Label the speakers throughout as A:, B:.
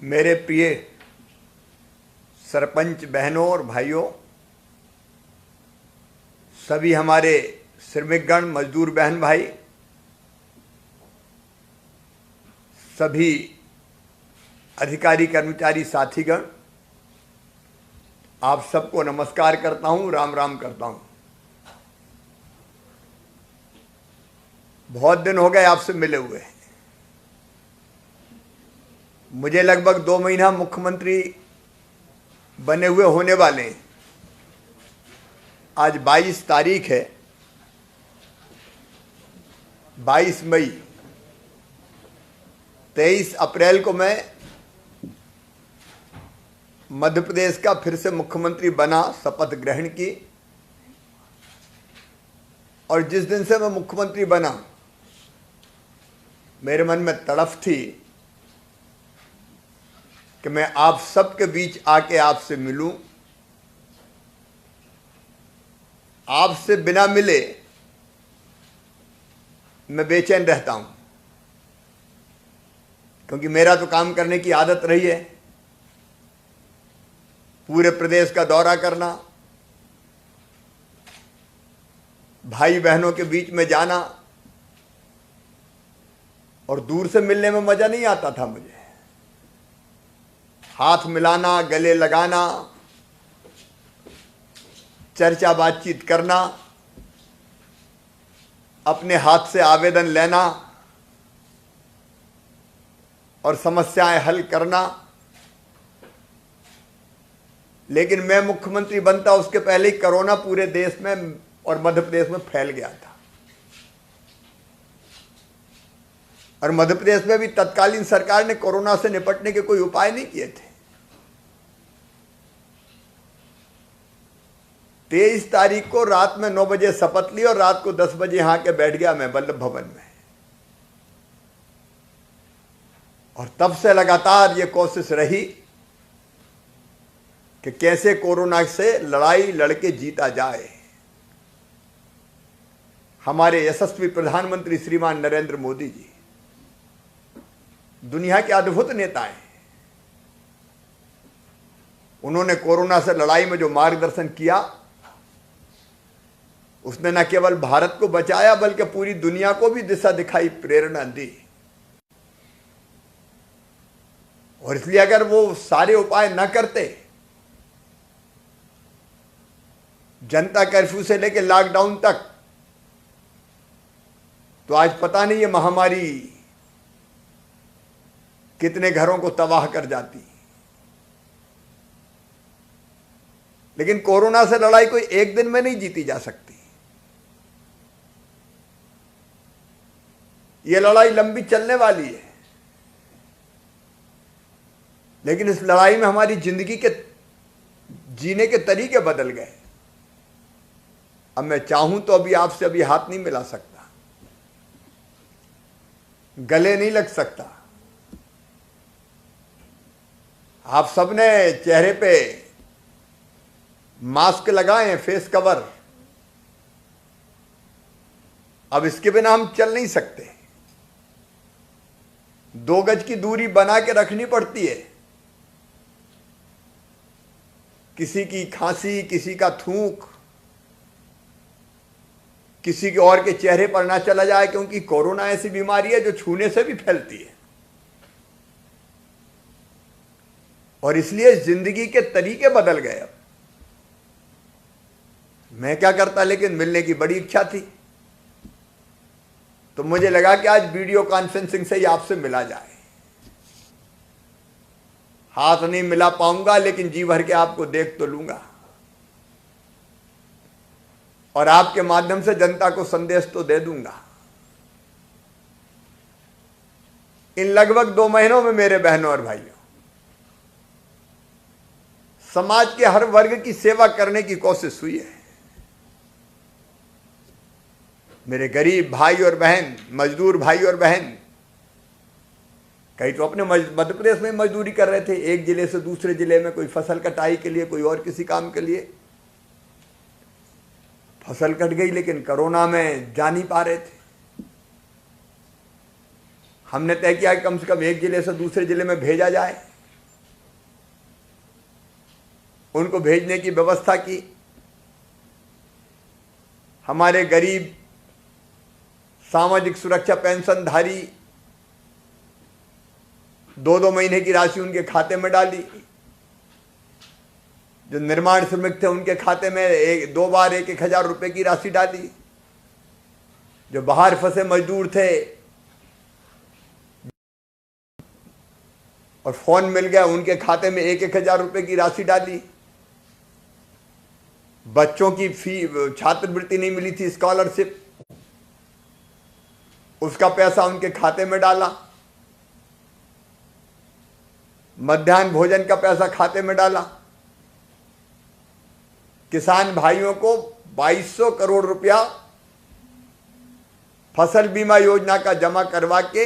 A: मेरे प्रिय सरपंच बहनों और भाइयों, सभी हमारे श्रमिकगण, मजदूर बहन भाई, सभी अधिकारी कर्मचारी साथीगण, आप सबको नमस्कार करता हूं, राम राम करता हूं। बहुत दिन हो गए आपसे मिले हुए। मुझे लगभग 2 महीना मुख्यमंत्री बने हुए होने वाले हैं। आज 22 तारीख है, 22 मई। 23 अप्रैल को मैं मध्य प्रदेश का फिर से मुख्यमंत्री बना, शपथ ग्रहण की। और जिस दिन से मैं मुख्यमंत्री बना, मेरे मन में तड़फ थी कि मैं आप सबके बीच आके आपसे मिलूं। आपसे बिना मिले मैं बेचैन रहता हूं, क्योंकि मेरा तो काम करने की आदत रही है, पूरे प्रदेश का दौरा करना, भाई बहनों के बीच में जाना। और दूर से मिलने में मजा नहीं आता था मुझे। हाथ मिलाना, गले लगाना, चर्चा बातचीत करना, अपने हाथ से आवेदन लेना और समस्याएं हल करना। लेकिन मैं मुख्यमंत्री बनता उसके पहले ही कोरोना पूरे देश में और मध्य प्रदेश में फैल गया था। और मध्य प्रदेश में भी तत्कालीन सरकार ने कोरोना से निपटने के कोई उपाय नहीं किए थे। 23 तारीख को रात में 9 बजे शपथ ली और रात को 10 बजे यहां के बैठ गया मैं वल्लभ भवन में। और तब से लगातार ये कोशिश रही कि कैसे कोरोना से लड़ाई लड़के जीता जाए। हमारे यशस्वी प्रधानमंत्री श्रीमान नरेंद्र मोदी जी दुनिया के अद्भुत नेता हैं। उन्होंने कोरोना से लड़ाई में जो मार्गदर्शन किया, उसने न केवल भारत को बचाया बल्कि पूरी दुनिया को भी दिशा दिखाई, प्रेरणा दी। और इसलिए अगर वो सारे उपाय न करते, जनता कर्फ्यू से लेकर लॉकडाउन तक, तो आज पता नहीं ये महामारी कितने घरों को तबाह कर जाती। लेकिन कोरोना से लड़ाई कोई एक दिन में नहीं जीती जा सकती। यह लड़ाई लंबी चलने वाली है। लेकिन इस लड़ाई में हमारी जिंदगी के जीने के तरीके बदल गए। अब मैं चाहूं तो अभी आपसे अभी हाथ नहीं मिला सकता, गले नहीं लग सकता। आप सबने चेहरे पे मास्क लगाए हैं, फेस कवर। अब इसके बिना हम चल नहीं सकते। 2 गज की दूरी बना के रखनी पड़ती है। किसी की खांसी, किसी का थूक, किसी के और के चेहरे पर ना चला जाए, क्योंकि कोरोना ऐसी बीमारी है जो छूने से भी फैलती है। और इसलिए जिंदगी के तरीके बदल गए। अब मैं क्या करता, लेकिन मिलने की बड़ी इच्छा थी, तो मुझे लगा कि आज वीडियो कॉन्फ्रेंसिंग से ही आपसे मिला जाए। हाथ नहीं मिला पाऊंगा, लेकिन जी भर के आपको देख तो लूंगा और आपके माध्यम से जनता को संदेश तो दे दूंगा। इन लगभग 2 महीनों में मेरे बहनों और भाइयों, समाज के हर वर्ग की सेवा करने की कोशिश हुई है। मेरे गरीब भाई और बहन, मजदूर भाई और बहन, कई तो अपने मध्य प्रदेश में मजदूरी कर रहे थे, एक जिले से दूसरे जिले में, कोई फसल कटाई के लिए, कोई और किसी काम के लिए। फसल कट गई, लेकिन कोरोना में जा नहीं पा रहे थे। हमने तय किया कि कम से कम एक जिले से दूसरे जिले में भेजा जाए। उनको भेजने की व्यवस्था की। हमारे गरीब सामाजिक सुरक्षा पेंशनधारी 2-2 महीने की राशि उनके खाते में डाली। जो निर्माण श्रमिक थे उनके खाते में 2 बार 1,000 रुपए की राशि डाली। जो बाहर फंसे मजदूर थे और फोन मिल गया, उनके खाते में 1,000 रुपए की राशि डाली। बच्चों की फी छात्रवृत्ति नहीं मिली थी, स्कॉलरशिप, उसका पैसा उनके खाते में डाला। मध्याह्न भोजन का पैसा खाते में डाला। किसान भाइयों को 2200 करोड़ रुपया फसल बीमा योजना का जमा करवा के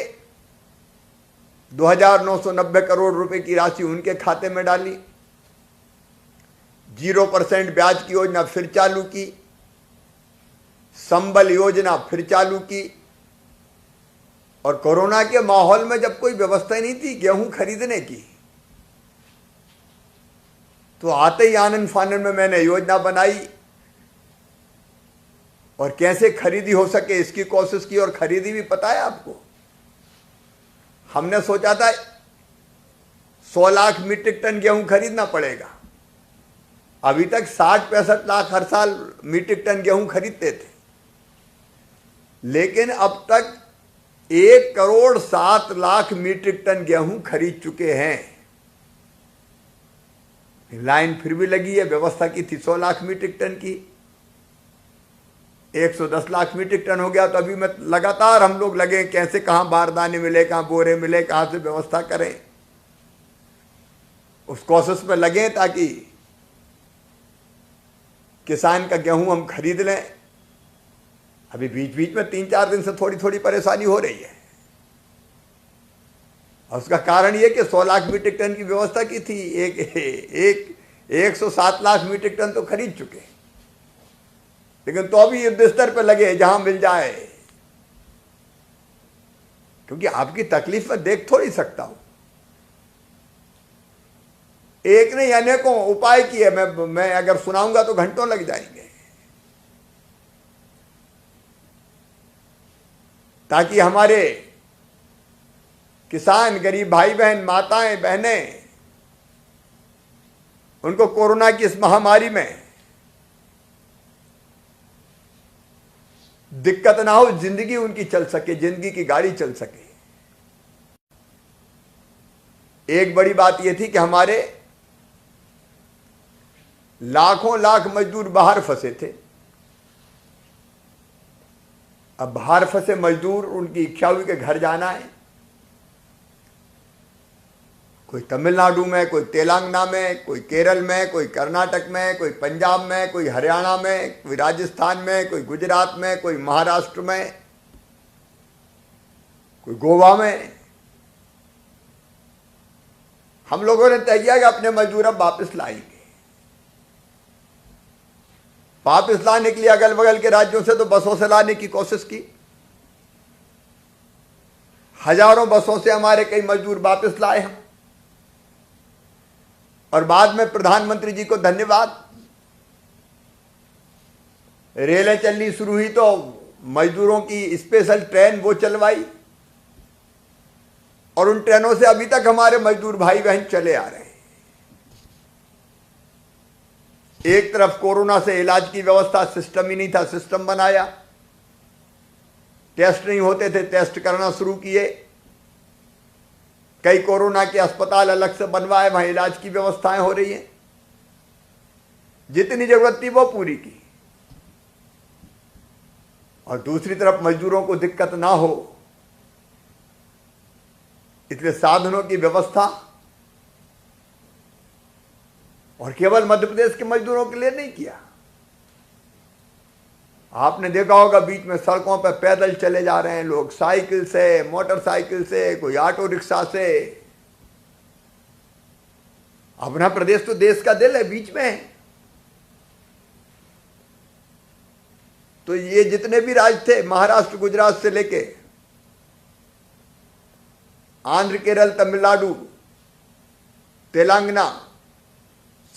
A: 2,990 करोड़ रुपए की राशि उनके खाते में डाली। 0% ब्याज की योजना फिर चालू की। संबल योजना फिर चालू की। और कोरोना के माहौल में जब कोई व्यवस्था ही नहीं थी गेहूं खरीदने की, तो आते ही आनंद फानन में मैंने योजना बनाई और कैसे खरीदी हो सके इसकी कोशिश की, और खरीदी भी। पता है आपको, हमने सोचा था 100 लाख मीट्रिक टन गेहूं खरीदना पड़ेगा। अभी तक 60-65 लाख हर साल मीट्रिक टन गेहूं खरीदते थे, लेकिन अब तक 1,07,00,000 मीट्रिक टन गेहूं खरीद चुके हैं। लाइन फिर भी लगी है। व्यवस्था की थी 100 लाख मीट्रिक टन की, 110 लाख मीट्रिक टन हो गया। तो अभी मैं लगातार हम लोग लगे कैसे, कहां बारदाने मिले, कहां बोरे मिले, कहां से व्यवस्था करें, उस कोशिश में लगे ताकि किसान का गेहूं हम खरीद लें। अभी बीच बीच में 3-4 दिन से थोड़ी थोड़ी परेशानी हो रही है, और उसका कारण यह कि 100 लाख मीट्रिक टन की व्यवस्था की थी। 107 लाख मीट्रिक टन तो खरीद चुके, लेकिन तो अभी युद्ध स्तर पर लगे जहां मिल जाए, क्योंकि आपकी तकलीफ में देख थोड़ी सकता हूं। एक नहीं अनेकों उपाय किए, मैं अगर सुनाऊंगा तो घंटों लग जाएंगे, ताकि हमारे किसान, गरीब भाई बहन, माताएं बहनें, उनको कोरोना की इस महामारी में दिक्कत ना हो, जिंदगी उनकी चल सके, जिंदगी की गाड़ी चल सके। एक बड़ी बात यह थी कि हमारे लाखों लाख मजदूर बाहर फंसे थे। अब बाहर फंसे मजदूर, उनकी इच्छा हुई कि घर जाना है। कोई तमिलनाडु में, कोई तेलंगाना में, कोई केरल में, कोई कर्नाटक में, कोई पंजाब में, कोई हरियाणा में, कोई राजस्थान में, कोई गुजरात में, कोई महाराष्ट्र में, कोई गोवा में। हम लोगों ने तय किया कि अपने मजदूर अब वापस लाएंगे। वापस लाने के लिए अगल बगल के राज्यों से तो बसों से लाने की कोशिश की। हजारों बसों से हमारे कई मजदूर वापस लाए हम, और बाद में प्रधानमंत्री जी को धन्यवाद, रेलें चलनी शुरू हुई तो मजदूरों की स्पेशल ट्रेन वो चलवाई, और उन ट्रेनों से अभी तक हमारे मजदूर भाई बहन चले आ रहे हैं। एक तरफ कोरोना से इलाज की व्यवस्था, सिस्टम ही नहीं था, सिस्टम बनाया। टेस्ट नहीं होते थे, टेस्ट करना शुरू किए। कई कोरोना के अस्पताल अलग से बनवाए, वहां इलाज की व्यवस्थाएं हो रही हैं। जितनी जरूरत थी वो पूरी की, और दूसरी तरफ मजदूरों को दिक्कत ना हो इसलिए साधनों की व्यवस्था। और केवल मध्य प्रदेश के मजदूरों के लिए नहीं किया। आपने देखा होगा बीच में सड़कों पर पैदल चले जा रहे हैं लोग, साइकिल से, मोटरसाइकिल से, कोई ऑटो रिक्शा से। अपना प्रदेश तो देश का दिल है, बीच में है। तो ये जितने भी राज्य थे, महाराष्ट्र गुजरात से लेके आंध्र, केरल, तमिलनाडु, तेलंगाना,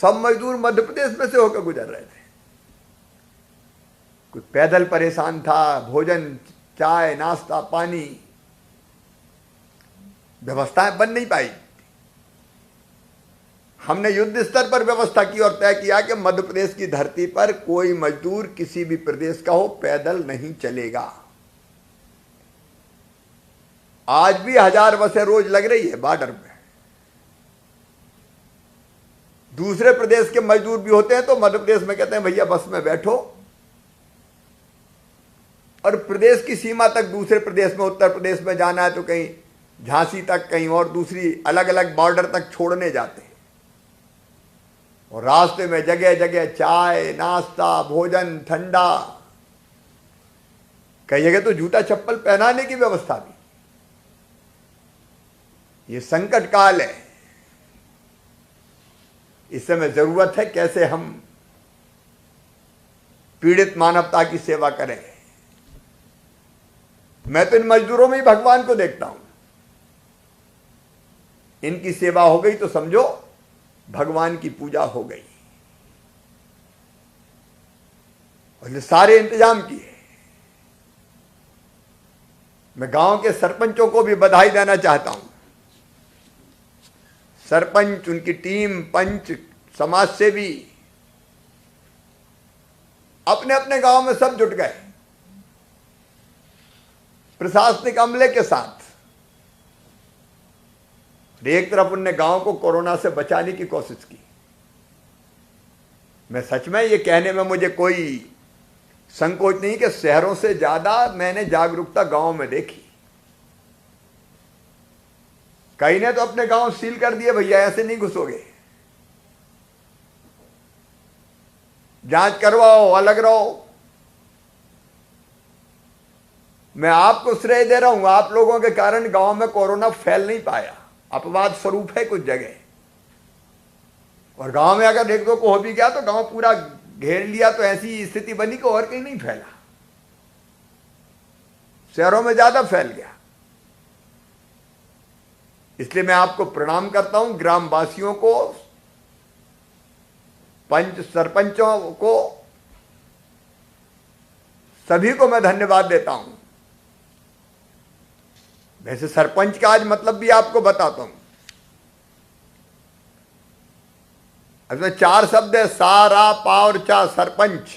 A: सब मजदूर मध्य प्रदेश में से होकर गुजर रहे थे। कोई पैदल परेशान था, भोजन, चाय, नाश्ता, पानी, व्यवस्थाएं बन नहीं पाई। हमने युद्ध स्तर पर व्यवस्था की और तय किया कि मध्य प्रदेश की धरती पर कोई मजदूर किसी भी प्रदेश का हो पैदल नहीं चलेगा। आज भी 1000 बसें रोज लग रही है बॉर्डर पे। दूसरे प्रदेश के मजदूर भी होते हैं तो मध्य प्रदेश में कहते हैं भैया बस में बैठो, और प्रदेश की सीमा तक दूसरे प्रदेश में, उत्तर प्रदेश में जाना है तो कहीं झांसी तक, कहीं और दूसरी अलग अलग बॉर्डर तक छोड़ने जाते हैं। और रास्ते में जगह जगह चाय, नाश्ता, भोजन, ठंडा, कई जगह तो जूता चप्पल पहनाने की व्यवस्था भी। ये संकट काल है, इस समय जरूरत है कैसे हम पीड़ित मानवता की सेवा करें। मैं तो इन मजदूरों में ही भगवान को देखता हूं। इनकी सेवा हो गई तो समझो भगवान की पूजा हो गई। और ये सारे इंतजाम किए। मैं गांव के सरपंचों को भी बधाई देना चाहता हूं। सरपंच, उनकी टीम, पंच, समाज सेवी अपने अपने गांव में सब जुट गए प्रशासनिक अमले के साथ। एक तरफ उनने गांव को कोरोना से बचाने की कोशिश की। मैं सच में ये कहने में मुझे कोई संकोच नहीं कि शहरों से ज्यादा मैंने जागरूकता गांव में देखी। कई ने तो अपने गांव सील कर दिए, भैया ऐसे नहीं घुसोगे, जांच करवाओ, अलग रहो। मैं आपको श्रेय दे रहा हूं, आप लोगों के कारण गांव में कोरोना फैल नहीं पाया। अपवाद स्वरूप है कुछ जगह, और गांव में अगर एक दो को हो भी गया तो गांव पूरा घेर लिया तो ऐसी स्थिति बनी कि और कहीं नहीं फैला, शहरों में ज्यादा फैल गया। इसलिए मैं आपको प्रणाम करता हूं, ग्रामवासियों को, पंच सरपंचों को, सभी को मैं धन्यवाद देता हूं। वैसे सरपंच का आज मतलब भी आपको बताता हूं। इसमें 4 शब्द है, सा, रा, पा और चा, सरपंच।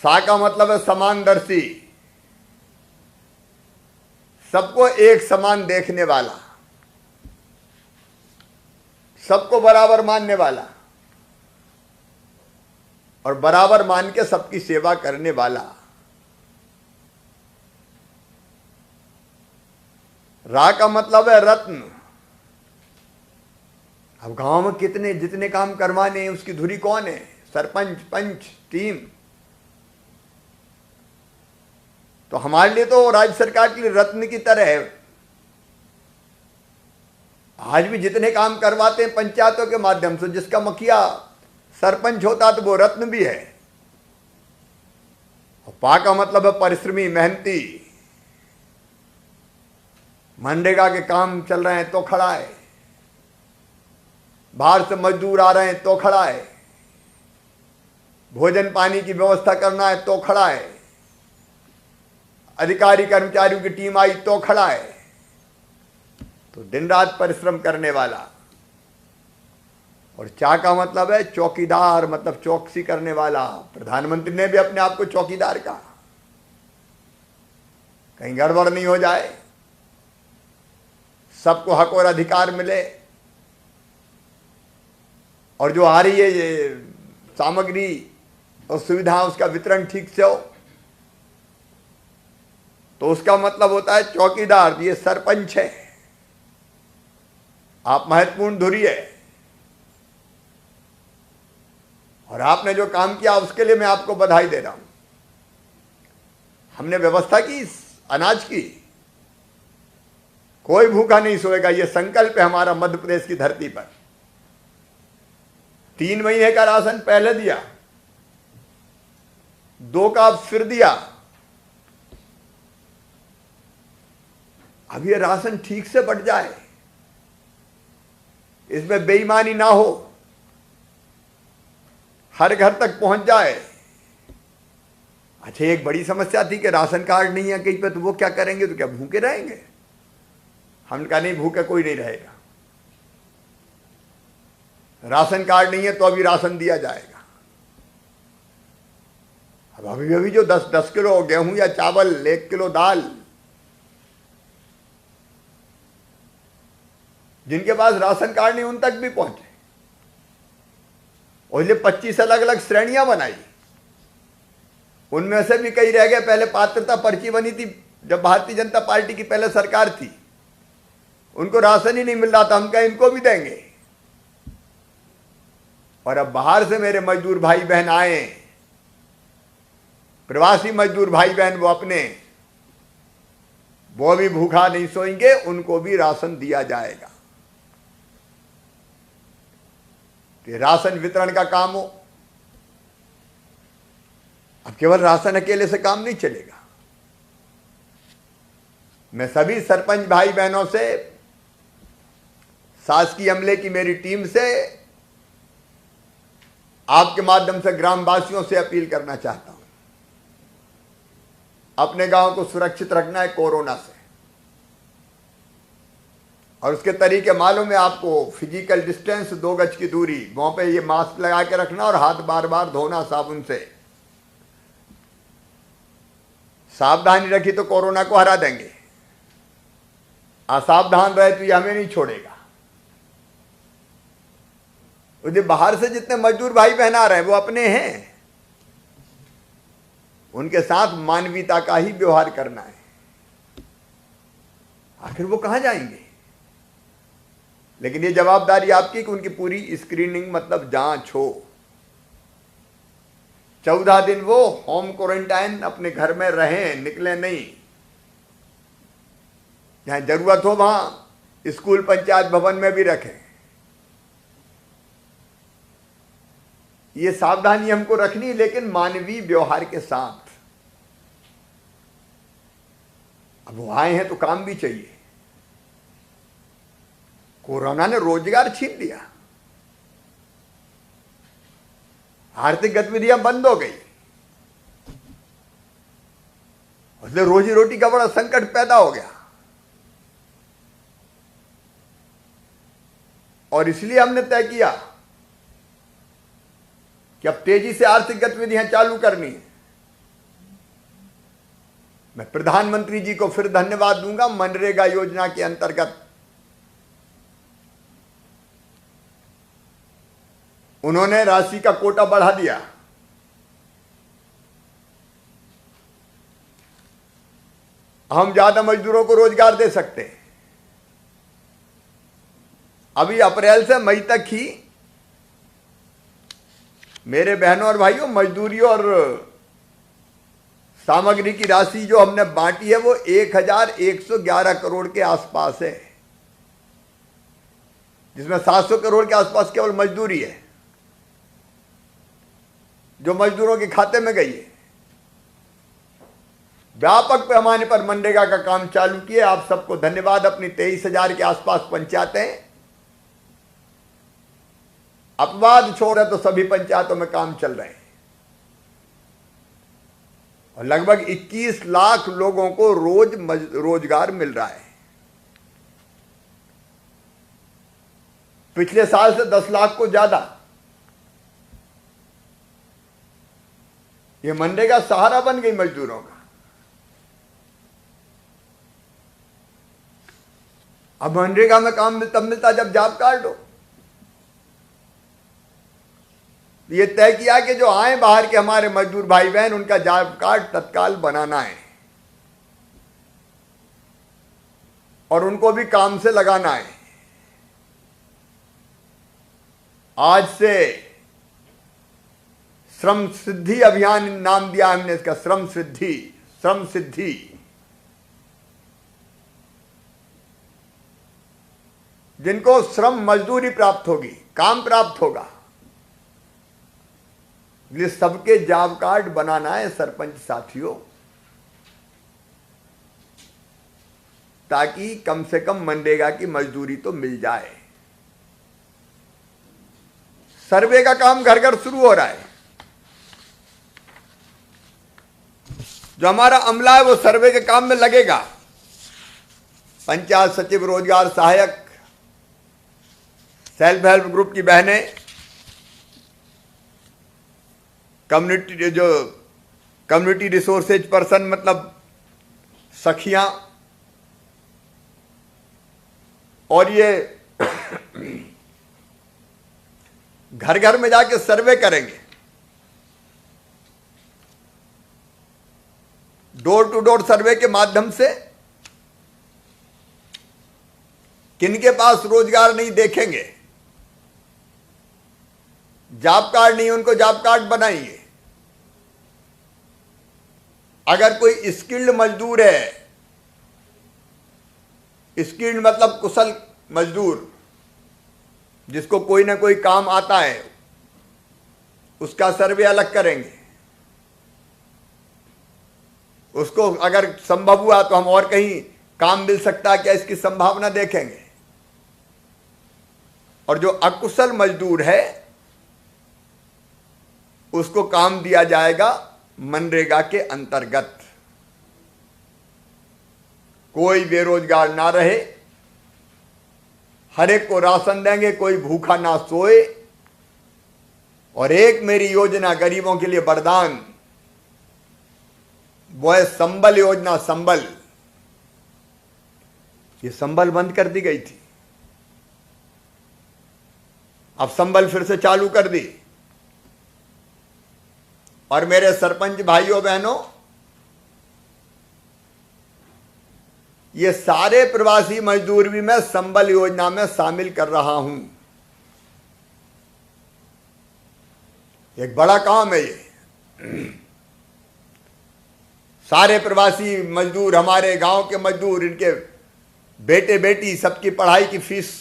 A: सा का मतलब है समानदर्शी, सबको एक समान देखने वाला, सबको बराबर मानने वाला और बराबर मान के सबकी सेवा करने वाला। रा का मतलब है रत्न। अब गांव में कितने जितने काम करवाने हैं उसकी धुरी कौन है? सरपंच, पंच, टीम। तो हमारे लिए तो राज्य सरकार के लिए रत्न की तरह है। आज भी जितने काम करवाते हैं पंचायतों के माध्यम से, जिसका मुखिया सरपंच होता तो वो रत्न भी है। और पा का मतलब है परिश्रमी, मेहनती। मनरेगा के काम चल रहे हैं तो खड़ा है, बाहर से मजदूर आ रहे हैं तो खड़ा है, भोजन पानी की व्यवस्था करना है तो खड़ा है, अधिकारी कर्मचारियों की टीम आई तो खड़ा है। तो दिन रात परिश्रम करने वाला। और चा का मतलब है चौकीदार, मतलब चौकसी करने वाला। प्रधानमंत्री ने भी अपने आप को चौकीदार कहा, कहीं गड़बड़ नहीं हो जाए, सबको हक और अधिकार मिले, और जो आ रही है ये सामग्री और सुविधा उसका वितरण ठीक से हो। तो उसका मतलब होता है चौकीदार। ये सरपंच है, आप महत्वपूर्ण धुरी है, और आपने जो काम किया उसके लिए मैं आपको बधाई दे रहा हूं। हमने व्यवस्था की अनाज की, कोई भूखा नहीं सोएगा, ये संकल्प है हमारा मध्य प्रदेश की धरती पर। 3 महीने का राशन पहले दिया, 2 का फिर दिया। अब ये राशन ठीक से बढ़ जाए, इसमें बेईमानी ना हो, हर घर तक पहुंच जाए। अच्छा, एक बड़ी समस्या थी कि राशन कार्ड नहीं है कहीं पे, तो वो क्या करेंगे, तो क्या भूखे रहेंगे? हमने कहा नहीं, भूखे कोई नहीं रहेगा। राशन कार्ड नहीं है तो अभी राशन दिया जाएगा। अब अभी जो 10 किलो गेहूं या चावल, 1 किलो दाल, जिनके पास राशन कार्ड नहीं उन तक भी पहुंचे। और ये 25 अलग अलग श्रेणियां बनाई, उनमें से भी कई रह गए। पहले पात्रता पर्ची बनी थी जब भारतीय जनता पार्टी की पहले सरकार थी, उनको राशन ही नहीं मिल रहा था, हम कहें इनको भी देंगे। और अब बाहर से मेरे मजदूर भाई बहन आए, प्रवासी मजदूर भाई बहन, वो भी भूखा नहीं सोएंगे, उनको भी राशन दिया जाएगा। तो राशन वितरण का काम हो। अब केवल राशन अकेले से काम नहीं चलेगा। मैं सभी सरपंच भाई बहनों से, शासकीय अमले की मेरी टीम से, आपके माध्यम से ग्रामवासियों से अपील करना चाहता हूं, अपने गांव को सुरक्षित रखना है कोरोना से। और उसके तरीके मालूम है आपको। फिजिकल डिस्टेंस, 2 गज की दूरी, मुंह पे ये मास्क लगा के रखना और हाथ बार बार धोना साबुन से। सावधानी रखी तो कोरोना को हरा देंगे, असावधान रहे तो ये हमें नहीं छोड़ेगा। जो बाहर से जितने मजदूर भाई बहन आ रहे हैं वो अपने हैं, उनके साथ मानवीयता का ही व्यवहार करना है। आखिर वो कहां जाएंगे? लेकिन ये जवाबदारी आपकी कि उनकी पूरी स्क्रीनिंग, मतलब जांच हो। 14 दिन वो होम क्वारंटाइन अपने घर में रहें, निकले नहीं। जहां जरूरत हो वहां स्कूल, पंचायत भवन में भी रखें। ये सावधानी हमको रखनी, लेकिन मानवीय व्यवहार के साथ। अब वो आए हैं तो काम भी चाहिए। कोरोना ने रोजगार छीन लिया, आर्थिक गतिविधियां बंद हो गई, उससे रोजी रोटी का बड़ा संकट पैदा हो गया। और इसलिए हमने तय किया कि अब तेजी से आर्थिक गतिविधियां चालू करनी है। मैं प्रधानमंत्री जी को फिर धन्यवाद दूंगा। मनरेगा योजना के अंतर्गत उन्होंने राशि का कोटा बढ़ा दिया। हम ज्यादा मजदूरों को रोजगार दे सकते हैं। अभी अप्रैल से मई तक ही मेरे बहनों और भाइयों, मजदूरी और सामग्री की राशि जो हमने बांटी है वो 1111 करोड़ के आसपास है, जिसमें 700 करोड़ के आसपास केवल मजदूरी है जो मजदूरों के खाते में गई है। व्यापक पैमाने पर मनरेगा का काम चालू किए। आप सबको धन्यवाद। अपनी 23,000 के आसपास पंचायतें, अपवाद छोड़े तो सभी पंचायतों में काम चल रहे हैं और लगभग 21 लाख लोगों को रोज रोजगार मिल रहा है। पिछले साल से 10 लाख को ज्यादा। ये मनरेगा सहारा बन गई मजदूरों का। अब मनरेगा में काम तब मिलता जब जॉब कार्ड हो। ये तय किया कि जो आए बाहर के हमारे मजदूर भाई बहन, उनका जॉब कार्ड तत्काल बनाना है और उनको भी काम से लगाना है। आज से श्रम सिद्धि अभियान नाम दिया हमने इसका, श्रम सिद्धि। जिनको श्रम मजदूरी प्राप्त होगी, काम प्राप्त होगा, ये सबके जॉब कार्ड बनाना है सरपंच साथियों, ताकि कम से कम मनरेगा की मजदूरी तो मिल जाए। सर्वे का काम घर घर शुरू हो रहा है। जो हमारा अमला है वो सर्वे के काम में लगेगा। पंचायत सचिव, रोजगार सहायक, सेल्फ हेल्प ग्रुप की बहनें, कम्युनिटी रिसोर्सेज पर्सन मतलब सखियां, और ये घर घर में जाके सर्वे करेंगे। डोर टू डोर सर्वे के माध्यम से किनके पास रोजगार नहीं देखेंगे, जॉब कार्ड नहीं, उनको जॉब कार्ड बनाएंगे। अगर कोई स्किल्ड मजदूर है, स्किल्ड मतलब कुशल मजदूर, जिसको कोई ना कोई काम आता है, उसका सर्वे अलग करेंगे। उसको अगर संभव हुआ तो हम और कहीं काम मिल सकता है क्या, इसकी संभावना देखेंगे। और जो अकुशल मजदूर है उसको काम दिया जाएगा मनरेगा के अंतर्गत। कोई बेरोजगार ना रहे, हर एक को राशन देंगे, कोई भूखा ना सोए। और एक मेरी योजना गरीबों के लिए वरदान, वो है संबल योजना। संबल, ये संबल बंद कर दी गई थी, अब संबल फिर से चालू कर दी। और मेरे सरपंच भाइयों बहनों, ये सारे प्रवासी मजदूर भी मैं संबल योजना में शामिल कर रहा हूं। एक बड़ा काम है ये। सारे प्रवासी मजदूर, हमारे गांव के मजदूर, इनके बेटे बेटी सबकी पढ़ाई की फीस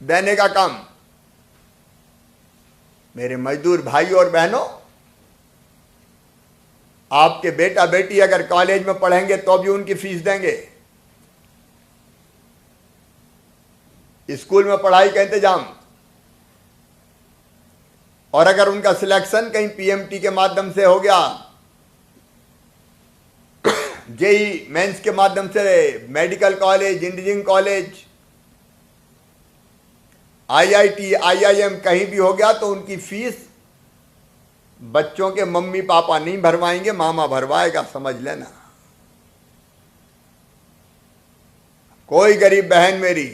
A: देने का काम। मेरे मजदूर भाइयों और बहनों, आपके बेटा बेटी अगर कॉलेज में पढ़ेंगे तो भी उनकी फीस देंगे। स्कूल में पढ़ाई का इंतजाम, और अगर उनका सिलेक्शन कहीं पीएमटी के माध्यम से हो गया, जेई मेंस के माध्यम से medical college, engineering college, IIT, IIM कहीं भी हो गया, तो उनकी फीस बच्चों के मम्मी पापा नहीं भरवाएंगे, मामा भरवाएगा, समझ लेना। कोई गरीब बहन मेरी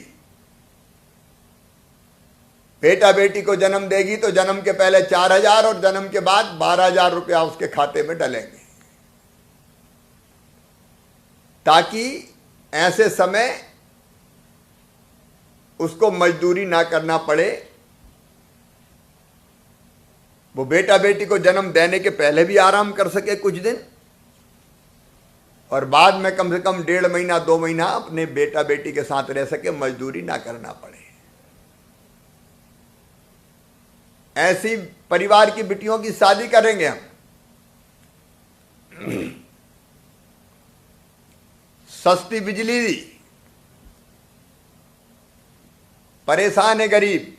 A: बेटा बेटी को जन्म देगी तो जन्म के पहले 4,000 और जन्म के बाद 12,000 रुपया उसके खाते में डलेंगे, ताकि ऐसे समय उसको मजदूरी ना करना पड़े। वो बेटा बेटी को जन्म देने के पहले भी आराम कर सके कुछ दिन, और बाद में कम से कम 1.5 महीना 2 महीना अपने बेटा बेटी के साथ रह सके, मजदूरी ना करना पड़े। ऐसी परिवार की बेटियों की शादी करेंगे हम। सस्ती बिजली दी, परेशान है गरीब,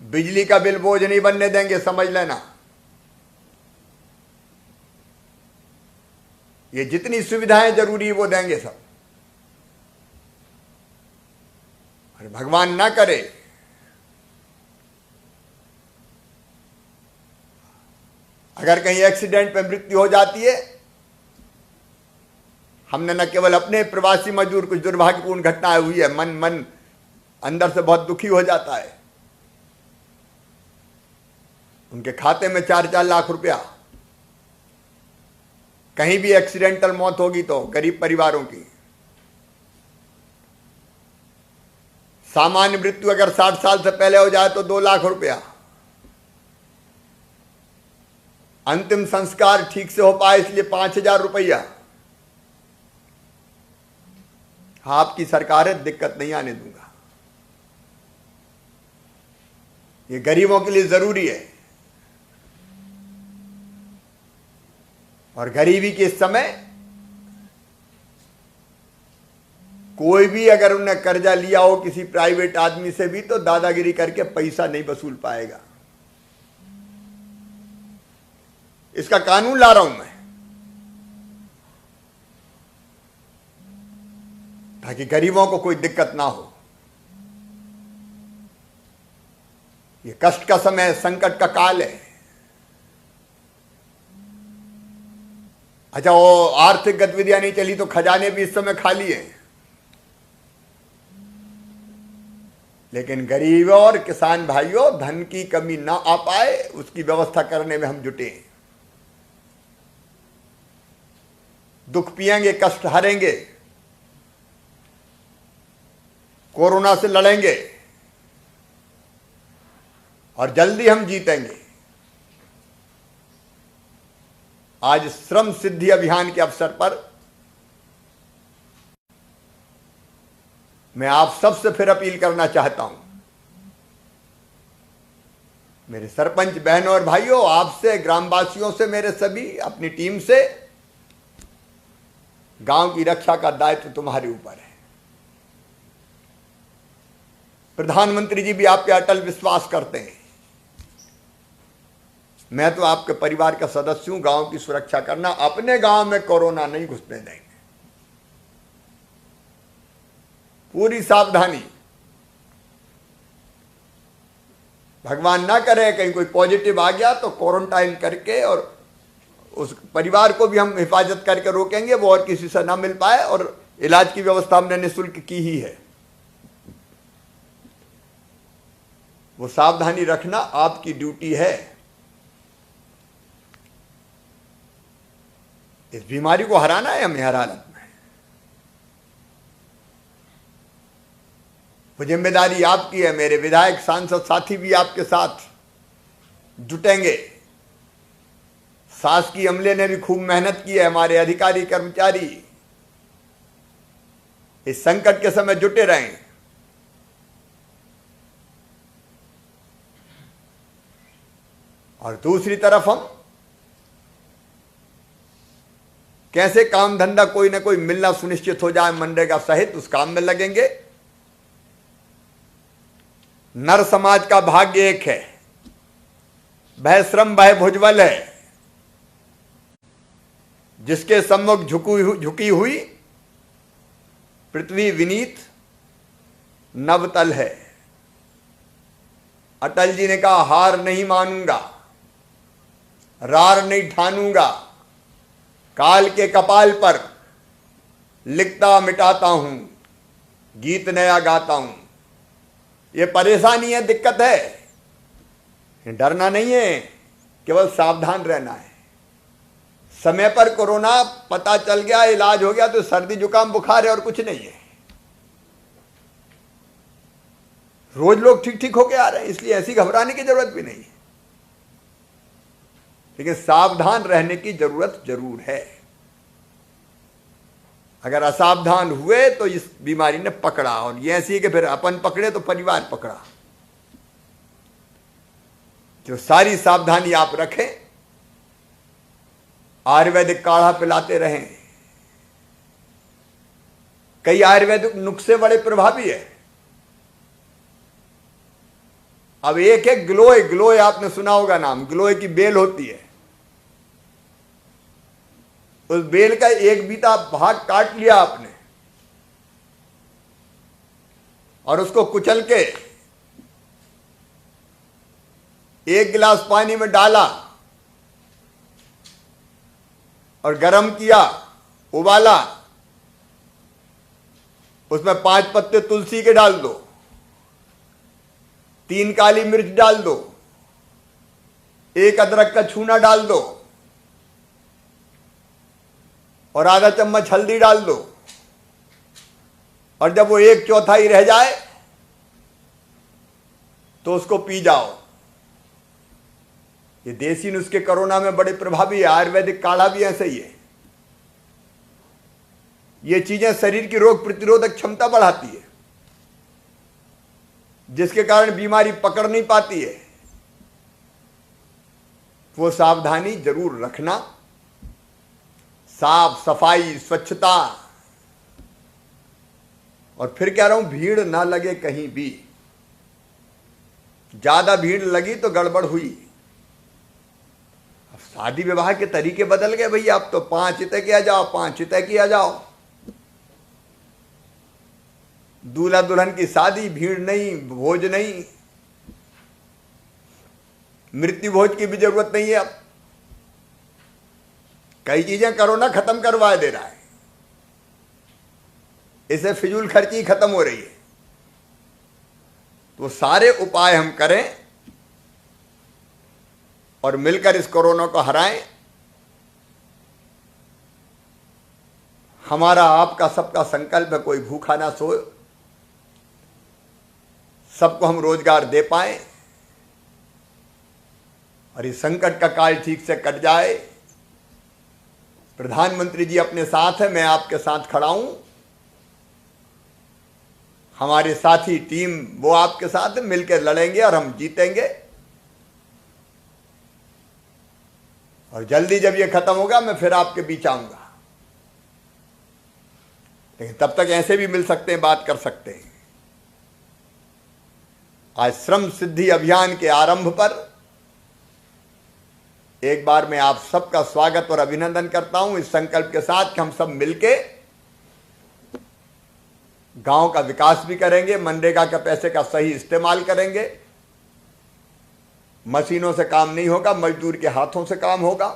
A: बिजली का बिल बोझ नहीं बनने देंगे, समझ लेना। ये जितनी सुविधाएं जरूरी है वो देंगे सब। अरे भगवान ना करे अगर कहीं एक्सीडेंट पे मृत्यु हो जाती है, हमने न केवल अपने प्रवासी मजदूर, कुछ दुर्भाग्यपूर्ण घटनाएं हुई है, मन अंदर से बहुत दुखी हो जाता है। उनके खाते में 4-4 लाख रुपया, कहीं भी एक्सीडेंटल मौत होगी तो गरीब परिवारों की। सामान्य मृत्यु अगर 60 साल से पहले हो जाए तो 2 लाख रुपया। अंतिम संस्कार ठीक से हो पाए इसलिए 5,000 रुपया। आपकी सरकार है, दिक्कत नहीं आने दूंगा। ये गरीबों के लिए जरूरी है। और गरीबी के इस समय कोई भी अगर उन्होंने कर्जा लिया हो किसी प्राइवेट आदमी से भी, तो दादागिरी करके पैसा नहीं वसूल पाएगा। इसका कानून ला रहा हूं मैं, ताकि गरीबों को कोई दिक्कत ना हो। ये कष्ट का समय है, संकट का काल है। अच्छा, वो आर्थिक गतिविधियां नहीं चली तो खजाने भी इस समय खाली हैं, लेकिन गरीबों और किसान भाइयों, धन की कमी ना आ पाए उसकी व्यवस्था करने में हम जुटे हैं। दुख पिएंगे, कष्ट हरेंगे, कोरोना से लड़ेंगे और जल्दी हम जीतेंगे। आज श्रम सिद्धि अभियान के अवसर पर मैं आप सबसे फिर अपील करना चाहता हूं। मेरे सरपंच बहनों और भाइयों, आपसे, ग्रामवासियों से, मेरे सभी अपनी टीम से, गांव की रक्षा का दायित्व तुम्हारे ऊपर है। प्रधानमंत्री जी भी आप पे अटल विश्वास करते हैं। मैं तो आपके परिवार का सदस्य हूं। गांव की सुरक्षा करना, अपने गांव में कोरोना नहीं घुसने देंगे, पूरी सावधानी। भगवान ना करे कहीं कोई पॉजिटिव आ गया तो क्वारंटाइन करके और उस परिवार को भी हम हिफाजत करके रोकेंगे, वो और किसी से ना मिल पाए। और इलाज की व्यवस्था हमने निःशुल्क की ही है। वो सावधानी रखना आपकी ड्यूटी है। इस बीमारी को हराना है हमें हर हालत में। वो जिम्मेदारी आपकी है। मेरे विधायक, सांसद साथी भी आपके साथ जुटेंगे। शासकीय अमले ने भी खूब मेहनत की है। हमारे अधिकारी कर्मचारी इस संकट के समय जुटे रहें। और दूसरी तरफ हम कैसे काम धंधा कोई ना कोई मिलना सुनिश्चित हो जाए, मनरेगा सहित उस काम में लगेंगे। नर समाज का भाग्य एक है, वह श्रम वह भुजबल है। जिसके सम्मुख झुकी हुई पृथ्वी विनीत नवतल है। अटल जी ने कहा, हार नहीं मानूंगा, रार नहीं ठानूंगा, काल के कपाल पर लिखता मिटाता हूं, गीत नया गाता हूं। ये परेशानी है, दिक्कत है, डरना नहीं है, केवल सावधान रहना है। समय पर कोरोना पता चल गया, इलाज हो गया तो सर्दी जुकाम बुखार है और कुछ नहीं है। रोज लोग ठीक ठीक होके आ रहे हैं, इसलिए ऐसी घबराने की जरूरत भी नहीं है। लेकिन सावधान रहने की जरूरत जरूर है। अगर असावधान हुए तो इस बीमारी ने पकड़ा, और ये ऐसी है कि फिर अपन पकड़े तो परिवार पकड़ा। जो सारी सावधानी आप रखें, आयुर्वेदिक काढ़ा पिलाते रहें। कई आयुर्वेदिक नुस्खे बड़े प्रभावी है। अब एक है गिलोय। गिलोय आपने सुना होगा नाम। गिलोय की बेल होती है, उस बेल का एक बीता भाग काट लिया आपने और उसको कुचल के एक गिलास पानी में डाला और गर्म किया, उबाला, उसमें 5 पत्ते तुलसी के डाल दो, 3 काली मिर्च डाल दो, 1 अदरक का छूना डाल दो और आधा चम्मच हल्दी डाल दो। और जब वो 1/4 रह जाए तो उसको पी जाओ। ये देसी नुस्खे कोरोना में बड़े प्रभावी है। आयुर्वेदिक काढ़ा भी ऐसे ही है। ये चीजें शरीर की रोग प्रतिरोधक क्षमता बढ़ाती है, जिसके कारण बीमारी पकड़ नहीं पाती है। वो सावधानी जरूर रखना। साफ सफाई, स्वच्छता, और फिर कह रहा हूं भीड़ ना लगे कहीं भी। ज्यादा भीड़ लगी तो गड़बड़ हुई। अब शादी विवाह के तरीके बदल गए भैया। अब तो 5 चिते किया जाओ, 5 चिते किया जाओ। दूल्हा दुल्हन की शादी, भीड़ नहीं, भोज नहीं, मृत्यु भोज की भी जरूरत नहीं है। अब कई चीजें कोरोना खत्म करवा दे रहा है। इससे फिजूल खर्ची खत्म हो रही है। तो सारे उपाय हम करें और मिलकर इस कोरोना को हराएं। हमारा आपका सबका संकल्प है कोई भूखा ना सोए, सबको हम रोजगार दे पाए और इस संकट का काल ठीक से कट जाए। प्रधानमंत्री जी अपने साथ है, मैं आपके साथ खड़ा हूं। हमारे साथी टीम वो आपके साथ है, मिलकर लड़ेंगे और हम जीतेंगे। और जल्दी जब ये खत्म होगा मैं फिर आपके बीच आऊंगा। लेकिन तब तक ऐसे भी मिल सकते हैं, बात कर सकते हैं। आज श्रम सिद्धि अभियान के आरंभ पर एक बार मैं आप सबका स्वागत और अभिनंदन करता हूं, इस संकल्प के साथ कि हम सब मिलके गांव का विकास भी करेंगे, मनरेगा के पैसे का सही इस्तेमाल करेंगे। मशीनों से काम नहीं होगा, मजदूर के हाथों से काम होगा।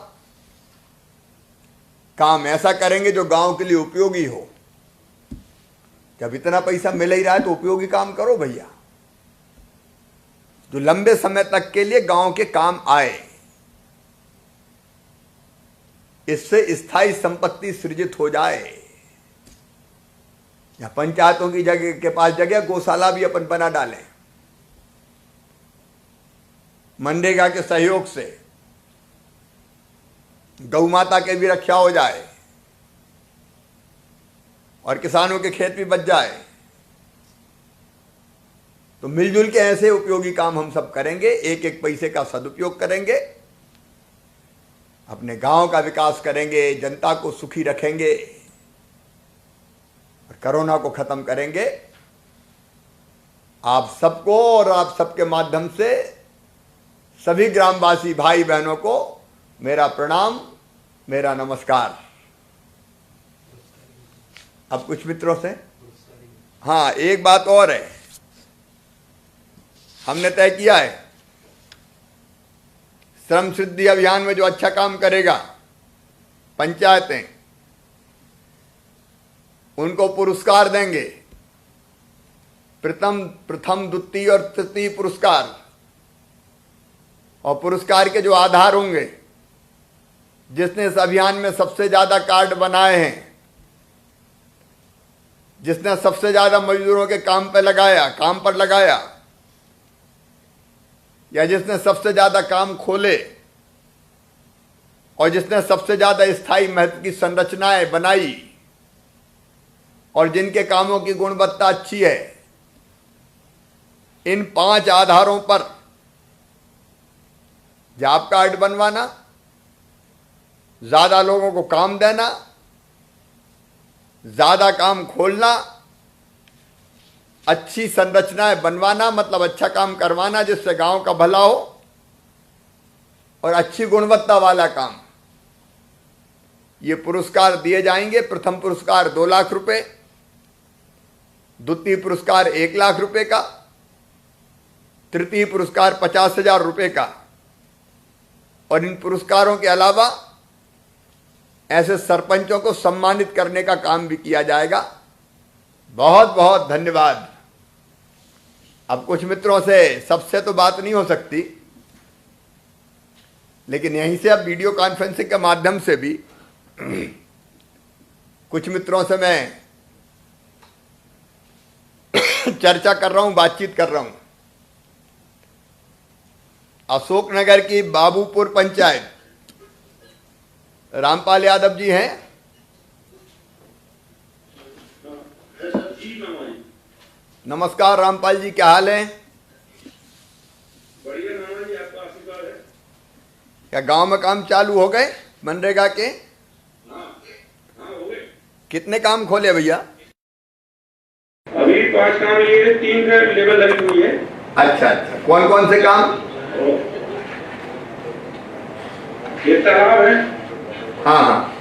A: काम ऐसा करेंगे जो गांव के लिए उपयोगी हो। जब इतना पैसा मिल ही रहा है तो उपयोगी काम करो भैया, जो लंबे समय तक के लिए गांव के काम आए। इससे स्थायी संपत्ति सृजित हो जाए। या पंचायतों की जगह के पास जगह गौशाला भी अपन बना डालें। मनरेगा के सहयोग से गौ माता के भी रक्षा हो जाए और किसानों के खेत भी बच जाए। तो मिलजुल के ऐसे उपयोगी काम हम सब करेंगे, एक एक पैसे का सदुपयोग करेंगे, अपने गांव का विकास करेंगे, जनता को सुखी रखेंगे और कोरोना को खत्म करेंगे। आप सबको और आप सबके माध्यम से सभी ग्रामवासी भाई बहनों को मेरा प्रणाम, मेरा नमस्कार। अब कुछ मित्रों से, हाँ एक बात और है, हमने तय किया है श्रम सिद्धि अभियान में जो अच्छा काम करेगा पंचायतें, उनको पुरस्कार देंगे। प्रथम द्वितीय और तृतीय पुरस्कार। और पुरस्कार के जो आधार होंगे, जिसने इस अभियान में सबसे ज्यादा कार्ड बनाए हैं, जिसने सबसे ज्यादा मजदूरों के काम पर लगाया, या जिसने सबसे ज्यादा काम खोले और जिसने सबसे ज्यादा स्थायी महत्व की संरचनाएं बनाई और जिनके कामों की गुणवत्ता अच्छी है, इन 5 आधारों पर जॉब कार्ड बनवाना, ज्यादा लोगों को काम देना, ज्यादा काम खोलना, अच्छी संरचनाएं बनवाना, मतलब अच्छा काम करवाना जिससे गांव का भला हो, और अच्छी गुणवत्ता वाला काम। ये पुरस्कार दिए जाएंगे। प्रथम पुरस्कार 2 लाख रुपए, द्वितीय पुरस्कार 1 लाख रुपए का, तृतीय पुरस्कार 50,000 रुपए का। और इन पुरस्कारों के अलावा ऐसे सरपंचों को सम्मानित करने का काम भी किया जाएगा। बहुत बहुत धन्यवाद। अब कुछ मित्रों से, सबसे तो बात नहीं हो सकती, लेकिन यहीं से अब वीडियो कॉन्फ्रेंसिंग के माध्यम से भी कुछ मित्रों से मैं चर्चा कर रहा हूं, बातचीत कर रहा हूं। अशोकनगर की बाबूपुर पंचायत, रामपाल यादव जी हैं। नमस्कार रामपाल जी, क्या हाल है?
B: बढ़िया नाना जी, आपका आशीर्वाद है।
A: क्या गांव में काम चालू हो गए मनरेगा के?
B: हाँ हो गए।
A: कितने काम खोले भैया?
B: अभी 5 काम, ये 3 का लेवल लगी हुई है।
A: अच्छा अच्छा, कौन कौन से काम?
B: ये तालाब है।
A: हाँ हाँ,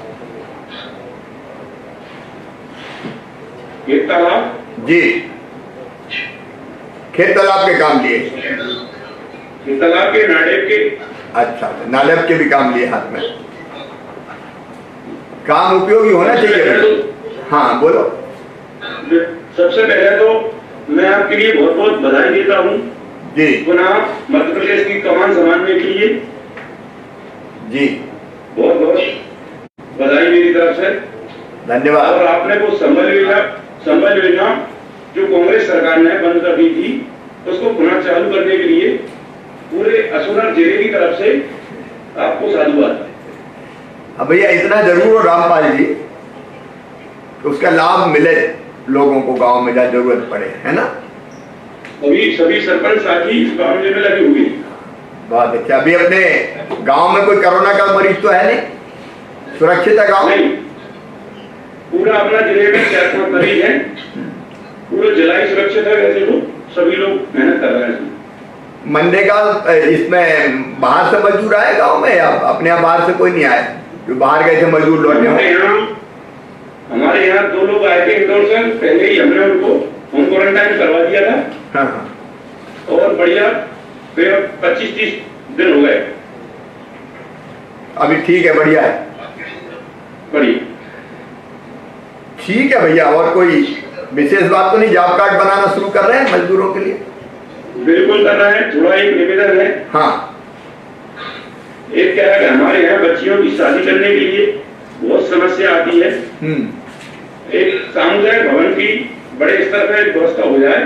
B: ये तालाब
A: जी, खेत तालाब के काम लिए।
B: ये तालाब के, नाडेप के।
A: अच्छा, नाडेप के भी काम लिए हाथ में। काम उपयोगी होना चाहिए। हाँ बोलो।
B: सबसे पहले तो मैं आपके लिए बहुत बहुत बधाई देता हूँ
A: जी।
B: पुनः मध्य प्रदेश की कमान संभालने के लिए
A: जी,
B: बहुत बहुत बधाई मेरी तरफ से।
A: धन्यवाद।
B: और आपने वो संबल योजना जो कांग्रेस सरकार ने बंद कर दी थी, उसको पुनः चालू करने के लिए पूरे असुरर जिले की तरफ से आपको साधुवाद।
A: अब भैया इतना जरूर हो रामपाल जी, उसका लाभ मिले लोगों को गांव में जहाँ जरूरत पड़े, है ना?
B: अभी सभी सरपंच साथी इस मामले में लगे हुए।
A: बहुत अच्छा। अभी अपने गांव में कोई कोरोना का मरीज तो है नहीं? सुरक्षित है गांव?
B: नहीं, पूरा अपना जिले में 4-5 मरीज हैं, पूरा जिला ही सुरक्षित है। वैसे तो सभी लोग मेहनत कर रहे हैं।
A: मंडे का इसमें बाहर से मजदूर आए गांव में या अपने यहाँ बाहर से कोई नहीं आए? जो बाहर गए थे मजदूर लौटे?
B: हमारे यहाँ 2 लोग आए थे इंदौर से, पहले ही हमने उनको होम क्वारंटाइन करवा दिया था।
A: हाँ हाँ।
B: और बढ़िया, फिर 25-30 दिन हो गए।
A: अभी ठीक है, बढ़िया है,
B: बढ़िया
A: ठीक है भैया। और कोई विशेष बात तो नहीं? जॉब कार्ड बनाना शुरू कर रहे हैं मजदूरों के लिए?
B: बिल्कुल कर रहे हैं। थोड़ा एक निवेदन है।
A: हाँ।
B: एक क्या है कि हमारे यहाँ बच्चियों की शादी करने के लिए बहुत समस्या आती है। एक सामुदायिक भवन की बड़े स्तर पर व्यवस्था हो जाए।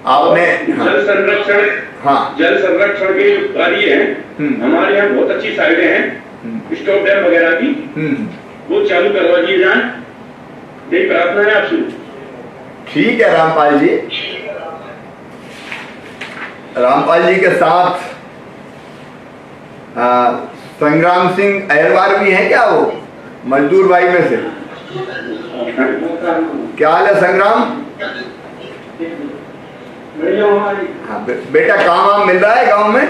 A: आपने
B: जल संरक्षण,
A: हाँ,
B: जल संरक्षण के जो कार्य हैं, हमारे यहाँ बहुत अच्छी साइडें हैं स्टॉप डैम वगैरह की, वो चालू करवा दिए जाए। यही प्रार्थना है आपसे।
A: ठीक है रामपाल जी। रामपाल जी के साथ संग्राम सिंह अहरवार भी हैं क्या? वो मजदूर भाई में से? क्या हाल है संग्राम? हाँ बेटा, काम वाम मिल रहा है गांव में?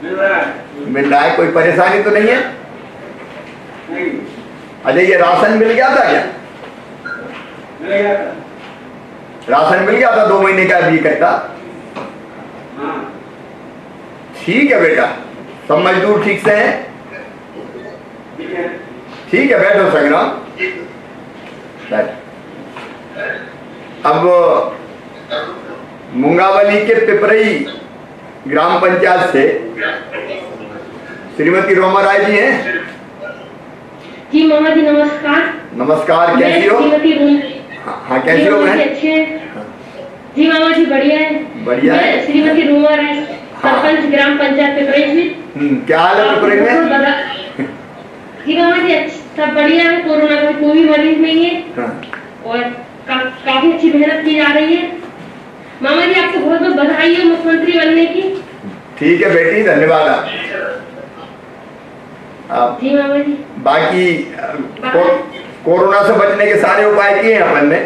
B: मिल रहा है।
A: मिल रहा है, कोई परेशानी तो नहीं है?
B: नहीं।
A: अच्छा, ये राशन मिल गया था क्या?
B: मिल गया था।
A: राशन मिल गया था 2 महीने का अभी इकट्ठा?
B: हाँ।
A: ठीक है बेटा, सब मजदूर ठीक से हैं? ठीक है, बैठो संग्राम। अब मुंगावली के पिपरई ग्राम पंचायत से श्रीमती रोमा राय जी हैं?
C: जी मामा जी नमस्कार।
A: नमस्कार, कैसी हो? हाँ कैसी हो बहन?
C: अच्छे हैं जी मामा जी, बढ़िया है।
A: बढ़िया है।
C: मैं श्रीमती रोमा राय, सरपंच ग्राम पंचायत पिपरई से।
A: क्या हाल है पिपरई में?
C: जी मामा जी सब बढ़िया है, कोरोना का कोई भी मरीज नहीं है।
A: हाँ।
C: और काफी अच्छी मेहनत की जा रही है। मामा जी आपको बहुत बहुत बधाई है मुख्यमंत्री बनने की।
A: ठीक है बेटी, धन्यवाद आप।
C: जी मामा जी।
A: बाकी कोरोना से बचने के सारे उपाय किए हैं अपन ने।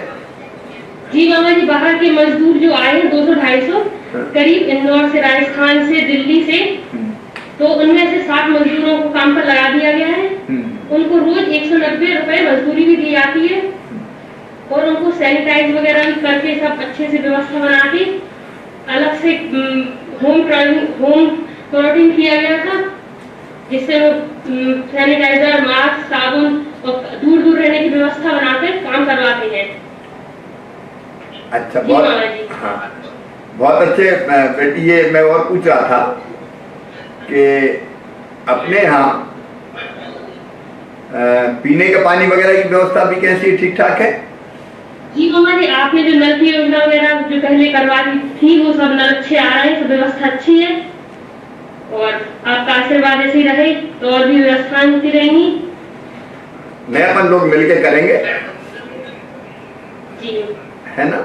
C: जी मामा जी, बाहर के मजदूर जो आए हैं 200-250 करीब, इंदौर से, राजस्थान से, दिल्ली से, तो उनमें से 60 मजदूरों को काम पर लगा दिया गया है। उनको रोज 190 रुपए मजदूरी भी दी जाती है और उनको सैनिटाइज वगैरह भी करके सब अच्छे से व्यवस्था बना के अलग से होम क्वारंटाइन किया गया था, जिससे वो सैनिटाइजर, मास्क, साबुन और दूर दूर रहने की व्यवस्था बनाकर काम करवाते हैं।
A: अच्छा, बहुत हाँ, बहुत अच्छे बेटी। ये मैं और पूछ रहा था कि अपने यहाँ पीने का पानी वगैरह की व्यवस्था भी कैसी, ठीक ठाक है?
C: जी मामा जी, आपने जो नल की योजना वगैरह जो पहले करवा दी थी, वो सब नल अच्छे आ रहे हैं, सब व्यवस्था अच्छी है और आपका आशीर्वाद ऐसे ही रहे तो और भी व्यवस्थाएं होती रहेंगी।
A: नए अपन लोग मिलके करेंगे
C: जी,
A: है ना?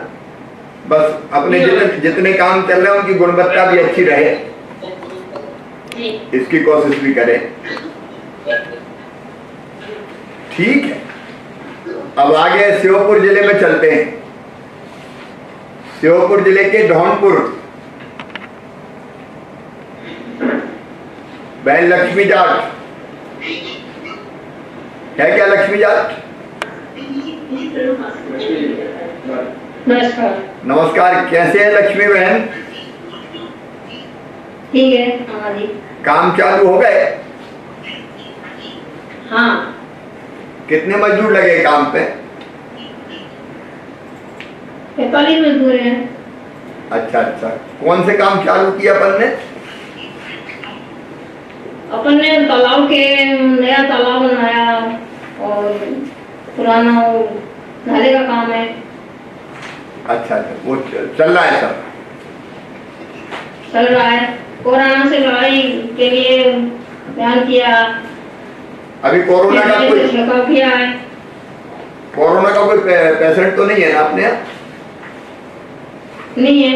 A: बस अपने जितने काम चल रहे हैं उनकी गुणवत्ता भी अच्छी रहे
C: जी,
A: इसकी कोशिश भी करें। ठीक है, अब आगे श्योपुर जिले में चलते हैं। श्योपुर जिले के धौनपुर बहन लक्ष्मी जाट है क्या? लक्ष्मी जाट
C: नमस्कार।
A: नमस्कार, कैसे है लक्ष्मी बहन?
C: ठीक है। हाँ जी।
A: काम चालू हो गए?
C: हाँ।
A: कितने मजदूर लगे काम पे?
C: 45 मजदूर हैं।
A: अच्छा अच्छा, कौन से काम चालू किया अपन ने?
C: अपन ने तालाब के नया तालाब बनाया और पुराना वो नाले का काम है।
A: अच्छा अच्छा, वो चल रहा है सब?
C: चल रहा है। कोरोना से लड़ाई के लिए ध्यान किया।
A: अभी कोरोना का कोई
C: छिड़काव किया है।
A: कोरोना का कोई पेशेंट तो नहीं है ना अपने यहाँ?
C: नहीं है।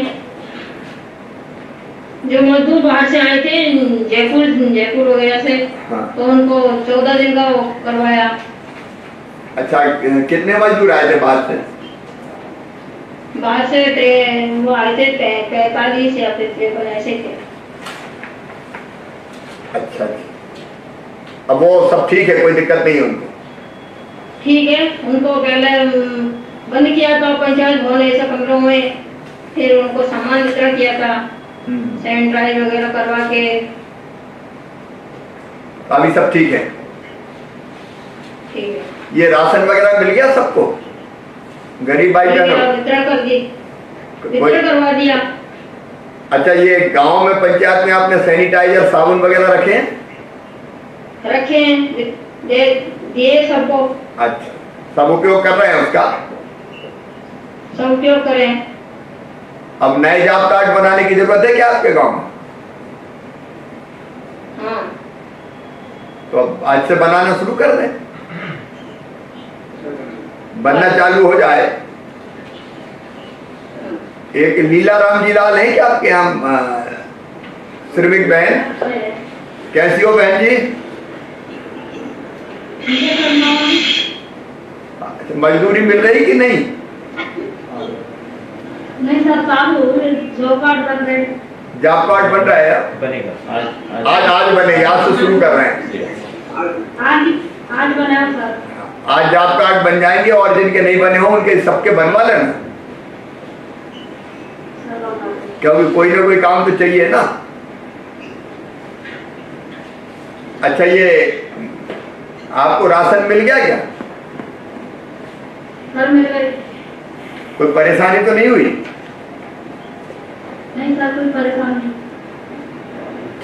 C: जो मजदूर बाहर से आए थे जयपुर वगैरह से,
A: हाँ।
C: तो उनको 14 दिन का वो करवाया।
A: अच्छा, कितने मजदूर आए थे बाहर से?
C: बाहर से वो आए थे 45 या 53 ऐसे थे।
A: अच्छा अच्छा, अब वो सब ठीक है, कोई दिक्कत नहीं है उनको?
C: ठीक है। उनको पहले बंद किया था पंचायत भवन ऐसे कमरों में, फिर उनको सामान वितरण किया था, सैनिटाइज वगैरह करवा के।
A: अभी सब ठीक है?
C: ठीक है।
A: ये राशन वगैरह मिल गया सबको? गरीब भाई बहनों
C: वितरण कर दी, वितरण करवा दिया।
A: अच्छा, ये गांव में पंचायत में आपने सैनिटाइजर साबुन वगैरह रखे हैं?
C: रखे हैं, दिए सबको।
A: अच्छा, सब उपयोग कर रहे हैं उसका?
C: सब उपयोग करें।
A: अब नए जॉब कार्ड बनाने की जरूरत है क्या आपके गांव में?
C: हाँ।
A: तो अब आज से बनाना शुरू कर दें, बनना चालू हो जाए। एक लीला राम जी लाल है क्या आपके यहाँ श्रमिक बहन? कैसी हो बहन जी? मजदूरी मिल रही कि नहीं?
C: नहीं सर, चालू जॉब कार्ड बन रहे।
A: जॉब कार्ड बन रहा है?
D: बनेगा
A: आज बनेगा, आज से शुरू कर रहे हैं।
C: आज बना सर।
A: आज जॉब कार्ड बन जाएंगे और जिनके नहीं बने हो उनके सबके बनवा लेना, क्योंकि कोई ना कोई काम तो चाहिए ना। अच्छा, ये आपको राशन मिल गया क्या?
C: सर मिल गए।
A: कोई परेशानी तो नहीं हुई?
C: नहीं सर, कोई परेशानी।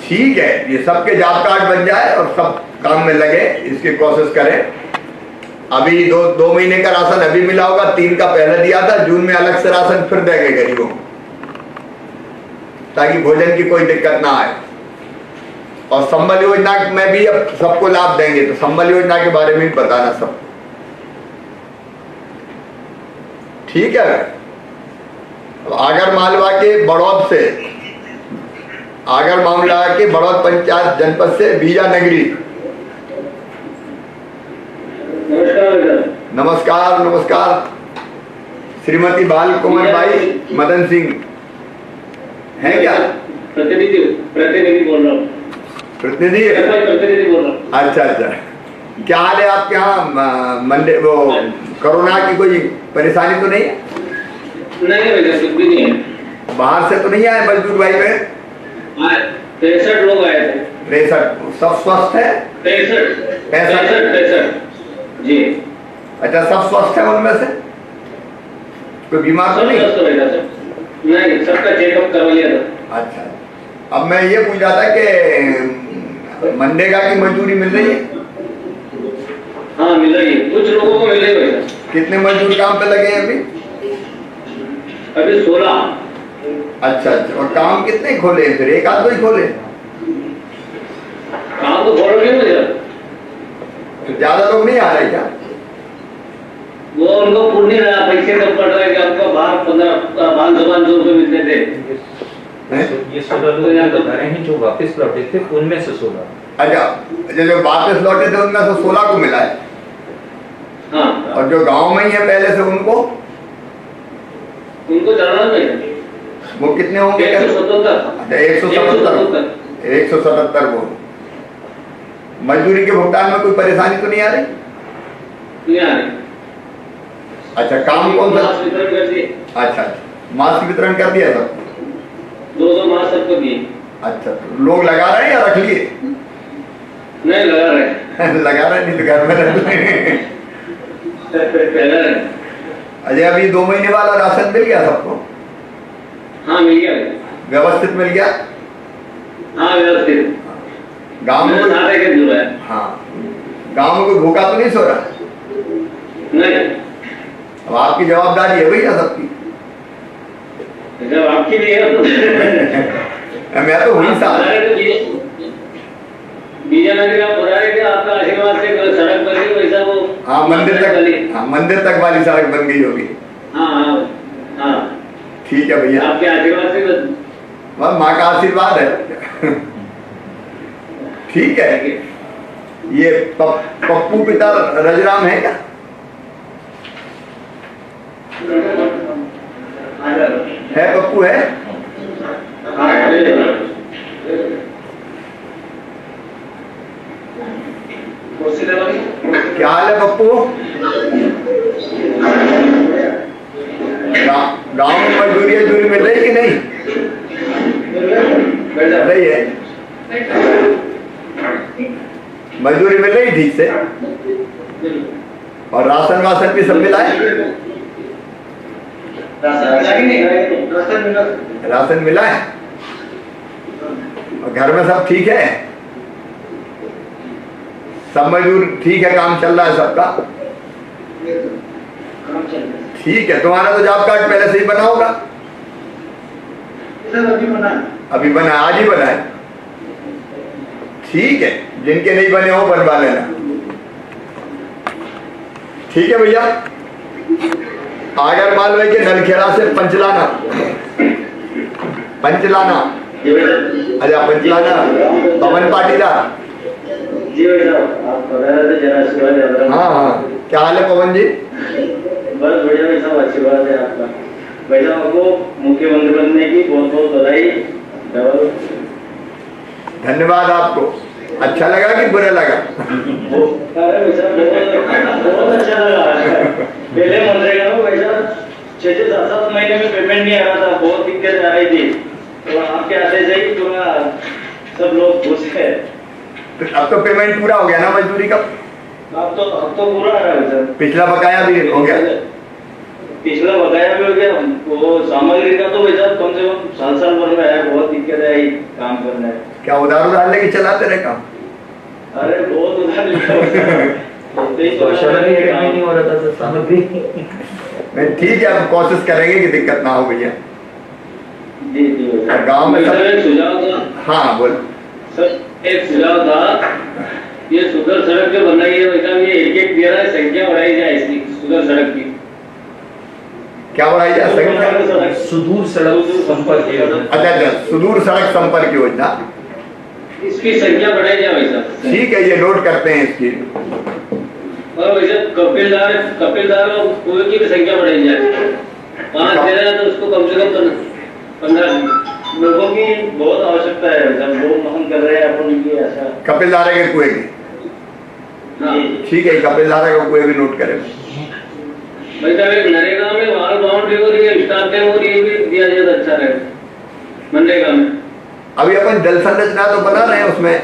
A: ठीक है, ये सबके जॉब कार्ड बन जाए और सब काम में लगे, इसकी कोशिश करें। अभी दो महीने का राशन अभी मिला होगा, 3 का पहले दिया था, जून में अलग से राशन फिर देंगे गरीबों को, ताकि भोजन की कोई दिक्कत ना आए। और संबल योजना में भी अब सबको लाभ देंगे, तो संबल योजना के बारे में भी बताना सब, ठीक है। आगर मालवा के बड़ौद से, आगर मामला के बड़ौद पंचायत जनपद से बीजा नगरी। नमस्कार नमस्कार। श्रीमती बाल कुमार बाई मदन सिंह है क्या?
D: प्रतिनिधि बोल रहा हूँ।
A: प्रतिनिधि
D: बोल रहा हूँ।
A: अच्छा अच्छा, क्या हाल है आपके यहाँ? मंडे वो कोरोना की कोई परेशानी तो नहीं है?
D: नहीं भैया, कुछ भी नहीं है।
A: बाहर से तो नहीं आए मजदूर भाई बहन?
D: 63 लोग आए थे।
A: 63 सब स्वस्थ है?
D: 65 जी।
A: अच्छा, सब स्वस्थ है उनमें से? कोई बीमार तो नहीं?
D: नहीं, सबका चेकअप करवा लिया था।
A: अच्छा, अब मैं ये पूछ रहा था कि मनरेगा की मजदूरी मिल रही है?
D: हाँ मिल रही है, कुछ लोगों को मिल रही है।
A: कितने मजदूर काम पे लगे हैं अभी?
D: अभी 16।
A: अच्छा अच्छा, और काम कितने खोले हैं फिर? एक आध दो ही खोले?
D: काम तो खोल रहे मुझे,
A: तो ज्यादा लोग नहीं आ रहे क्या?
D: वो उनको पूर्ण नहीं रहा, पैसे कम पड़ रहे हैं कि आपको बाहर 1500 रुपए मिलते थे।
E: ये 16 लोग यहाँ बता रहे हैं जो वापस लौटे थे, उनमें से 16।
A: अच्छा, जो वापस लौटे थे उनमें से 16 को मिला है?
D: हाँ
A: और जो गांव में ही है पहले से उनको
D: चलाना नहीं,
A: वो कितने होंगे?
D: 177।
A: 177 वो। मजदूरी के भुगतान में कोई परेशानी तो नहीं आ रही?
D: नहीं आ रही।
A: अच्छा, काम कौन सा?
D: वितरण कर दिए।
A: अच्छा, मास्क वितरण कर दिया सब?
D: 2 मास्क सबको दिए।
A: अच्छा, तो लोग लगा रहे हैं या रख लिए?
D: नहीं लगा रहे
A: लगा रहे नहीं तो घर में रख रहे।
D: लगा रहे।
A: अजय, अभी 2 महीने वाला राशन मिल गया सबको?
D: हाँ मिल गया।
A: व्यवस्थित मिल गया?
D: हाँ व्यवस्थित।
A: गाँव में? हाँ, गाँव में कोई भूखा तो नहीं सो रहा?
D: नहीं।
A: अब आपकी जवाबदारी है भैया सबकी।
D: जब आपकी भी है तो
A: मैं तो हुई साहब।
D: बीजानगर आप बता रहे थे, आपका आशीर्वाद से सड़क बन गई, वैसा वो
A: हाँ मंदिर तक, हाँ मंदिर तक वाली सड़क बन गई होगी।
D: हाँ हाँ हाँ
A: ठीक है भैया,
D: आपके आशीर्वाद से
A: बस माँ का आशीर्वाद है। ठीक है। ये पप्पू पिता रजराम है क्या? है पप्पू है? क्या हाल है पप्पू? गांव में मजदूरी मिल रही कि नहीं? मिल रही है? मजदूरी मिल रही ठीक से? और राशन वासन भी सब मिला है? राशन मिला है? और घर में सब ठीक है? सब मजदूर ठीक है? काम चल रहा है सबका? ठीक है। तुम्हारा तो जॉब कार्ड पहले से ही बना होगा? अभी बना, आज ही बना है? ठीक है, जिनके नहीं बने हो बनवा लेना। ठीक है भैया। आगर मालवे के नलखेड़ा से पंचलाना, अच्छा पंचलाना पवन पाटीदार।
D: जी भाई साहब, आप
A: हाँ हाँ, क्या हाल है पवन जी?
D: बस बढ़िया भाई साहब, आशीर्वाद है आपका। भाई साहब आपको मुख्यमंत्री बनने की बहुत बहुत बधाई।
A: धन्यवाद आपको। अच्छा लगा कि बुरा लगा?
D: अरे भाई साहब बहुत अच्छा लगा। पहले मनरेगा में भाई साहब 6-7 महीने में पेमेंट नहीं आ रहा था, बहुत दिक्कत आ रही थी, तो आपके आते से ही थोड़ा सब लोग खुश है।
A: अब तो पेमेंट पूरा हो गया ना मजदूरी का?
D: अब तो पूरा आ रहा है सर।
A: पिछला बकाया भी हो गया?
D: पिछला बकाया भी हो गया। वो सामग्री का तो वैसा कम से कम साल भर में है, बहुत दिक्कत है काम करने में।
A: क्या उधार लेके चलाते रहे काम?
D: अरे बहुत उधार
E: नहीं हो रहा था सामग्री।
A: नहीं ठीक है, अब कोशिश करेंगे कि दिक्कत ना हो भैया।
D: जी
A: गाँव में सब...
D: एक सुझाव था।
A: हाँ बोल
D: सर, एक सुझाव था, ये सुधर सड़क जो बनाई है वैसा ये एक दे रहा है, संख्या बढ़ाई जाए इसकी सुधर सड़क की।
A: क्या बढ़ाई जाए? संख्या?
E: सुदूर सड़क संपर्क योजना।
A: अच्छा, सुदूर सड़क संपर्क योजना,
D: इसकी संख्या बढ़ाई जाए वैसा।
A: ठीक है, ये नोट करते हैं इसकी।
D: और वैसे कपिलदार कुएं की भी संख्या बढ़ाई जाए। 5 दे रहा है तो उसको कम से कम 15 लोगों की बहुत आवश्यकता है। जब लोग मांग कर रहे हैं अपन की ऐसा।
A: कपिलधारा के कुएं की?
D: हाँ
A: ठीक है, कपिलधारा का कुएं भी नोट करें।
D: भाई साहब एक नरेगा में वाल बाउंड्री हो रही है, स्टाफ डैम हो रही है, भी दिया जाए तो अच्छा रहेगा मनरेगा में।
A: अभी अपन जल संरचना तो बना रहे हैं, उसमें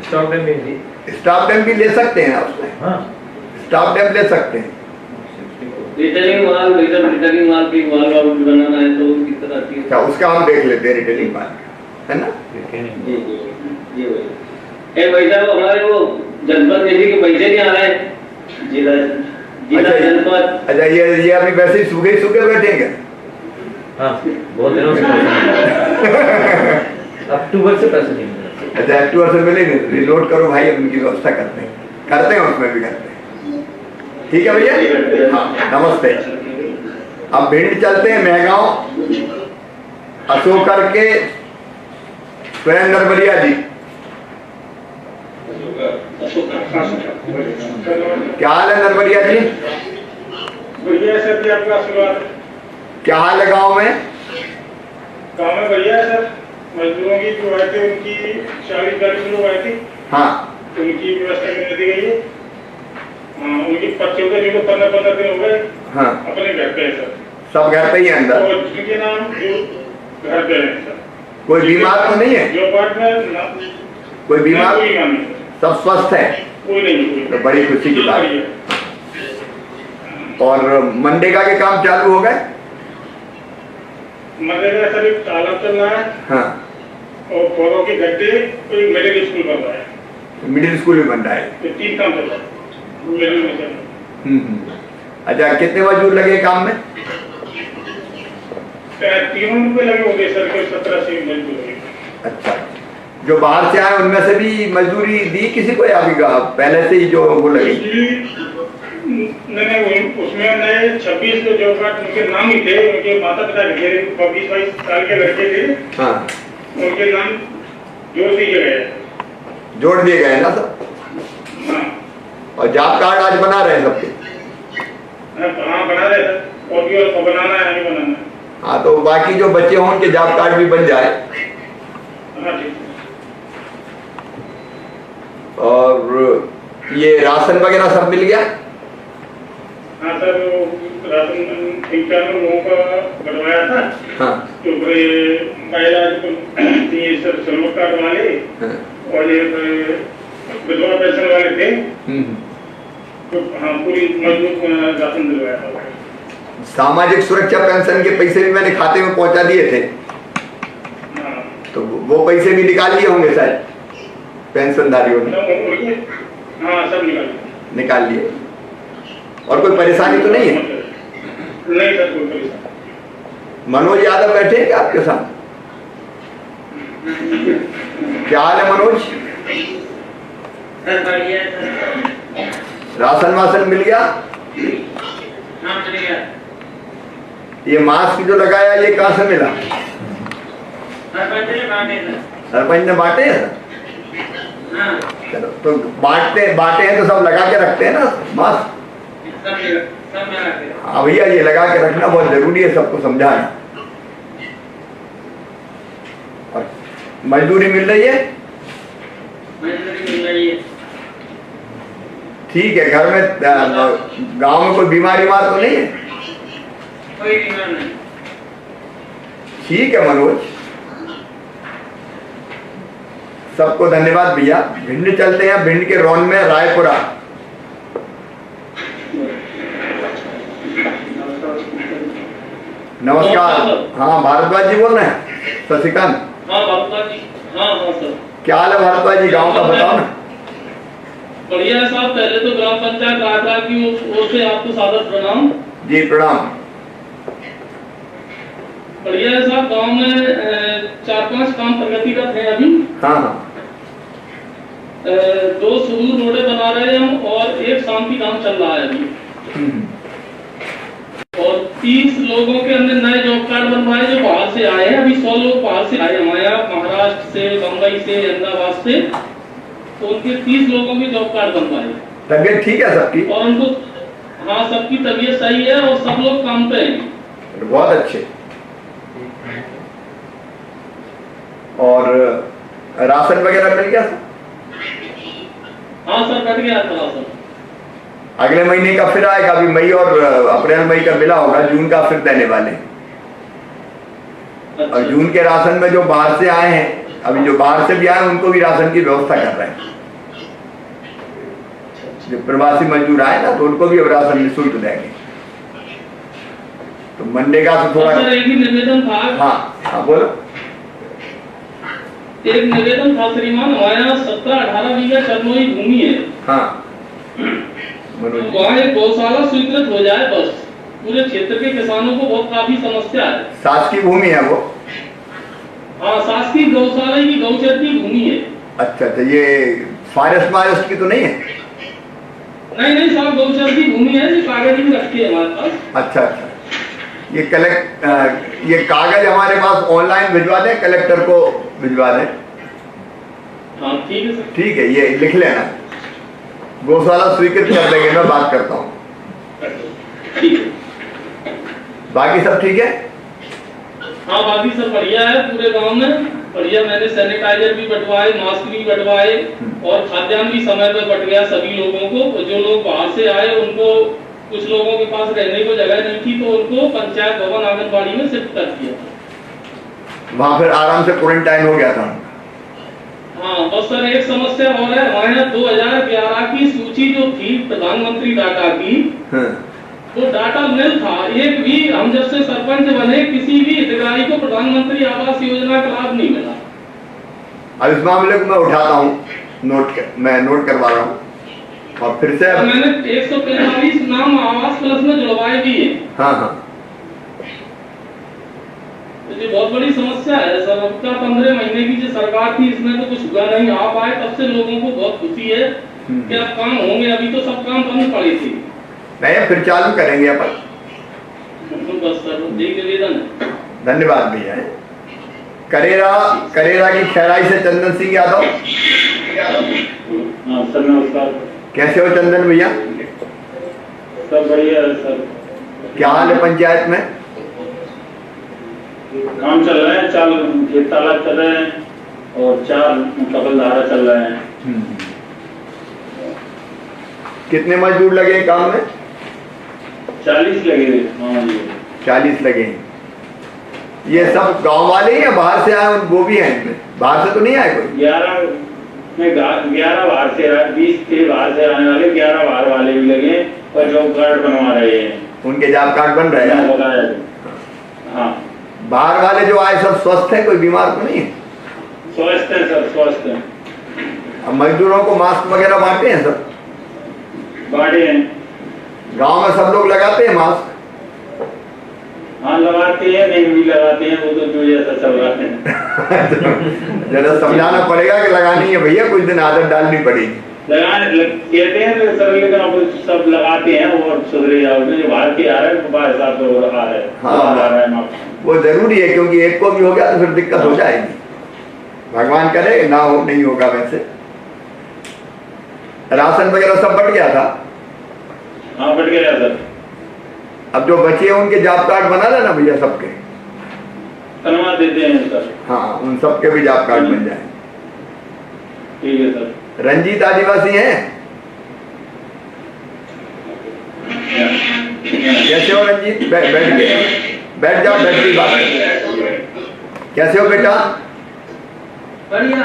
E: स्टॉक
A: स्टाफ डैम भी ले सकते हैं उसमें।
E: हाँ,
A: स्टाफ डैम ले सकते हैं।
D: रिटेलिंग वाल की वाल बाउंड्री बनाना है तो किस तरह की?
A: अच्छा, उसका हम देख लेते हैं, रिटेलिंग वाल, है ना?
D: जी भाई। भाई साहब हमारे वो जनपद निधि के पैसे नहीं आ रहे हैं, जिला जनपद।
A: अच्छा, ये अभी वैसे ही सूखे बैठेंगे?
E: हाँ, बहुत दिनों से अक्टूबर से पैसे नहीं मिले।
A: अच्छा, अक्टूबर से मिलेंगे? रिलोड करो भाई, उनकी व्यवस्था करते हैं उसमें भी करते हैं। ठीक है भैया। हाँ नमस्ते। अब भिंड चलते हैं, महगांव अशोकर के सुरेंद्र बलिया जी। क्या हाल है नरवरिया जी?
B: बढ़िया सर जी, आपका आशीर्वाद।
A: क्या हाल है गाँव में?
B: गाँव में बढ़िया है सर। मजदूरों की जो आए थे उनकी 40-40 लोग आए थे,
A: हाँ
B: उनकी व्यवस्था कर दी गई है। उनके 14 जो 15-15 दिन हो गए
A: हाँ,
B: अपने घर पे है सर।
A: सब घर पे ही है अंदर?
B: और जिनके नाम जो घर पे है सर।
A: कोई बीमार तो नहीं है?
B: जो पार्ट में
A: कोई बीमार?
B: कोई बीमार नहीं,
A: सब स्वस्थ है?
B: कोई नहीं।
A: तो बड़ी खुशी की बात है। और मनरेगा के काम चालू हो गए?
B: मनरेगा सर एक तालाब चल रहा है
A: हाँ,
B: और पौधों के गड्ढे, कोई मिडिल स्कूल बन रहा है।
A: मिडिल स्कूल भी बन रहा है?
B: ये 3 काम चल रहा है मिडिल में सर।
A: अच्छा, कितने मजदूर लगे काम में?
B: 3 रुपए लगे होंगे सर, कोई 17 से मजदूर लगे।
A: अच्छा, जो बाहर से आए उनमें से भी मजदूरी दी किसी को या अभी पहले से ही जो वो लगी?
B: नहीं, उसमें नए 26 जो जॉब कार्ड उनके नाम ही थे, उनके माता पिता के 22 साल के लड़के थे।
A: हाँ,
B: उनके नाम जोड़ दिए गए।
A: जोड़ दिए गए ना सब?
B: हाँ,
A: और जॉब कार्ड आज बना रहे हैं सबके?
B: हाँ बना रहे सर, और भी और बनाना है, नहीं बनाना है।
A: हाँ, तो बाकी जो बच्चे हों उनके जॉब कार्ड भी बन जाए।
B: हाँ ठीक।
A: और ये राशन वगैरह सब मिल गया?
B: हाँ सर, वो राशन 3-4 लोगों का बनवाया था।
A: हाँ,
B: तो महिला ये सर श्रम कार्ड वाले
A: हाँ,
B: और ये विधवा पेंशन वाले थे। तो हाँ, पूरी मजबूत राशन दिलवाया था।
A: सामाजिक सुरक्षा पेंशन के पैसे भी मैंने खाते में पहुंचा दिए थे।
B: हाँ,
A: तो वो पैसे भी निकाल लिए होंगे शायद पेंशनधारियों ने?
B: हाँ सब
A: निकाल लिए। और कोई परेशानी तो नहीं है?
B: नहीं सर, कोई परेशानी।
A: मनोज यादव बैठे हैं क्या आपके साथ? क्या हाल है मनोज? राशन वासन मिल गया?
D: हाँ मिल गया।
A: ये मास्क जो लगाया ये कहाँ से मिला? सरपंच ने बांटे हैं?
D: हाँ।
A: चलो, तो बांटे हैं तो सब लगा के रखते हैं ना मास्क? हाँ भैया, ये लगा के रखना बहुत जरूरी है, सबको समझाना। और मजदूरी मिल रही है?
D: मजदूरी मिल रही है।
A: ठीक है। घर में गांव में कोई बीमारी तो नहीं है?
D: कोई बीमार नहीं।
A: ठीक है मनोज, सबको धन्यवाद भैया। भिंड चलते हैं, भिंड के रौन में रायपुरा। नमस्कार। हाँ, भारद्वाज जी बोल रहे हैं? शशिकांत?
D: हाँ भारद्वाज जी। हाँ सर।
A: क्या हाल है भारद्वाज जी, गांव का बताओ ना।
D: बढ़िया है साहब। पहले तो ग्राम पंचायत रायपुरा की ओर से आपको सादर प्रणाम।
A: जी प्रणाम।
D: बढ़िया है साहब। गांव में 4-5 काम प्रगतिरत है अभी।
A: हाँ हाँ।
D: 2 सुदूर रोडें बना रहे हैं हम और 1 शांति काम चल रहा है अभी। और 30 लोगों के हमने नए जॉब कार्ड बनवाए जो बाहर से आए हैं। अभी 100 लोग बाहर से आए हमारे यहाँ, महाराष्ट्र से, बम्बई से, अहमदाबाद से। तो उनके 30 लोगों के जॉब कार्ड बनवाए।
A: तबीयत ठीक है सबकी?
D: और उनको, हाँ सबकी तबीयत सही है और सब लोग काम पे हैं।
A: बहुत अच्छे। और राशन वगैरह मिल गया सर?
D: हाँ सर, कट गया था राशन।
A: अगले महीने का फिर आएगा? अभी मई और अप्रैल मई का मिला होगा, जून का फिर देने वाले।
D: अच्छा।
A: और जून के राशन में जो बाहर से आए हैं, अभी जो बाहर से भी आए उनको भी राशन की व्यवस्था कर रहे हैं। जो प्रवासी मजदूर आए ना, तो उनको भी अब राशन निःशुल्क देंगे। तो मनरेगा से थोड़ा।
D: सर एक ही निवेदन था।
A: हाँ हाँ बोलो।
D: एक निवेदन था श्रीमान, हमारे यहाँ 17-18 बीघा चरनोई भूमि है।
A: हाँ
D: वहाँ एक गौशाला स्वीकृत हो जाए बस। पूरे क्षेत्र के किसानों को बहुत काफी समस्या है।
A: शासकीय भूमि है वो?
D: हाँ, शासकीय गौशाला की गौचर की भूमि है।
A: अच्छा, तो ये फॉरेस्ट की तो नहीं है?
D: नहीं साहब, गौचर की भूमि है, जो कागज भी रखी है हमारे पास।
A: अच्छा, ये कागज हमारे पास ऑनलाइन भिजवा दें, कलेक्टर को भिजवा दें?
D: हाँ ठीक है सर।
A: ठीक है, ये लिख लेना। गौशाला स्वीकृत कर देंगे, मैं बात करता हूँ।
D: ठीक है।
A: बाकी सब ठीक है?
D: हाँ बाकी सब बढ़िया है पूरे गांव में, बढ़िया। मैंने सैनिटाइजर भी बंटवाए, मास्क भी बंटवाए और खाद्यान्न भी समय पर बंट गया सभी लोगों को। जो लोग बाहर से आए उनको, कुछ लोगों के पास रहने को जगह नहीं थी तो उनको पंचायत भवन आंगनबाड़ी में शिफ्ट कर दिया।
A: वहां फिर आराम से क्वारंटाइन हो गया था।
D: हाँ बस सर एक समस्या और है, हमारे यहाँ 2011 की सूची जो थी प्रधानमंत्री डाटा की, वो डाटा मिल था। एक भी, हम जब से सरपंच बने, किसी भी हितग्राही को प्रधानमंत्री आवास योजना का लाभ नहीं मिला।
A: अब इस मामले को मैं उठाता हूँ, मैं नोट करवा रहा हूँ और फिर से
D: मैंने 145 नाम आवास प्लस में जुड़वाए भी है।
A: हाँ।
D: तो ये बहुत बड़ी समस्या है सर। अब का 15 महीने की जो सरकार थी इसमें तो कुछ हुआ नहीं। आप आए तब से लोगों को बहुत खुशी है कि अब काम होंगे। अभी तो सब काम बंद पड़े थे।
A: नहीं, फिर चालू करेंगे अपन।
D: बस सर यही निवेदन है।
A: धन्यवाद भैया। करेरा की खैराई से चंदन सिंह यादव।
D: हाँ सर नमस्कार।
A: कैसे हो चंदन भैया?
D: सब बढ़िया है सर।
A: क्या हाल है पंचायत में?
D: काम चल रहे हैं, 4 खेत तालाब चल रहे हैं और 4 कपल धारा चल रहे हैं।
A: कितने मजदूर लगे काम में?
D: 40 लगे हुए। हाँ जी
A: 40 लगे हैं। ये सब गांव वाले हैं या बाहर से आए? वो भी हैं इनमें? बाहर से तो नहीं आए कोई?
D: 11 बाहर से, 20 थे बाहर से आने वाले, 11 बाहर वाले भी लगे और जॉब कार्ड बनवा रहे हैं।
A: उनके जॉब कार्ड बन रहे हैं?
D: हाँ।
A: बाहर वाले जो आए सब स्वस्थ है, कोई बीमार तो नहीं है?
D: स्वस्थ है सर, स्वस्थ है।
A: अब मजदूरों को मास्क वगैरह बांटे हैं सर?
D: बांटे हैं।
A: गांव में सब लोग लगाते हैं मास्क?
D: हाँ लगाते हैं, नहीं भी लगाते हैं, वो तो जो जैसा चल रहा है।
A: जरा समझाना पड़ेगा कि लगानी है भैया, कुछ दिन आदत डालनी पड़ेगी।
D: कहते हैं सर, लेकिन अब सब लगाते हैं और सुधरे जाओ। जो बाहर के आ रहे हैं बाहर साहब तो रहा है।
A: हाँ वो जरूरी है, क्योंकि एक को भी हो गया तो फिर दिक्कत हो जाएगी। भगवान करे ना हो, नहीं होगा। वैसे राशन वगैरह सब बट गया था?
D: हाँ बट गया सर।
A: अब जो बचे हैं उनके जॉब कार्ड बना लेना भैया सबके।
D: बनवा देते हैं सर।
A: हाँ उन सबके भी जॉब कार्ड बन जाए।
D: ठीक है सर।
A: रंजीत आदिवासी हैं? कैसे हो रंजीत? बैठ जाओ, बैठ के बात। कैसे हो बेटा?
F: बढ़िया।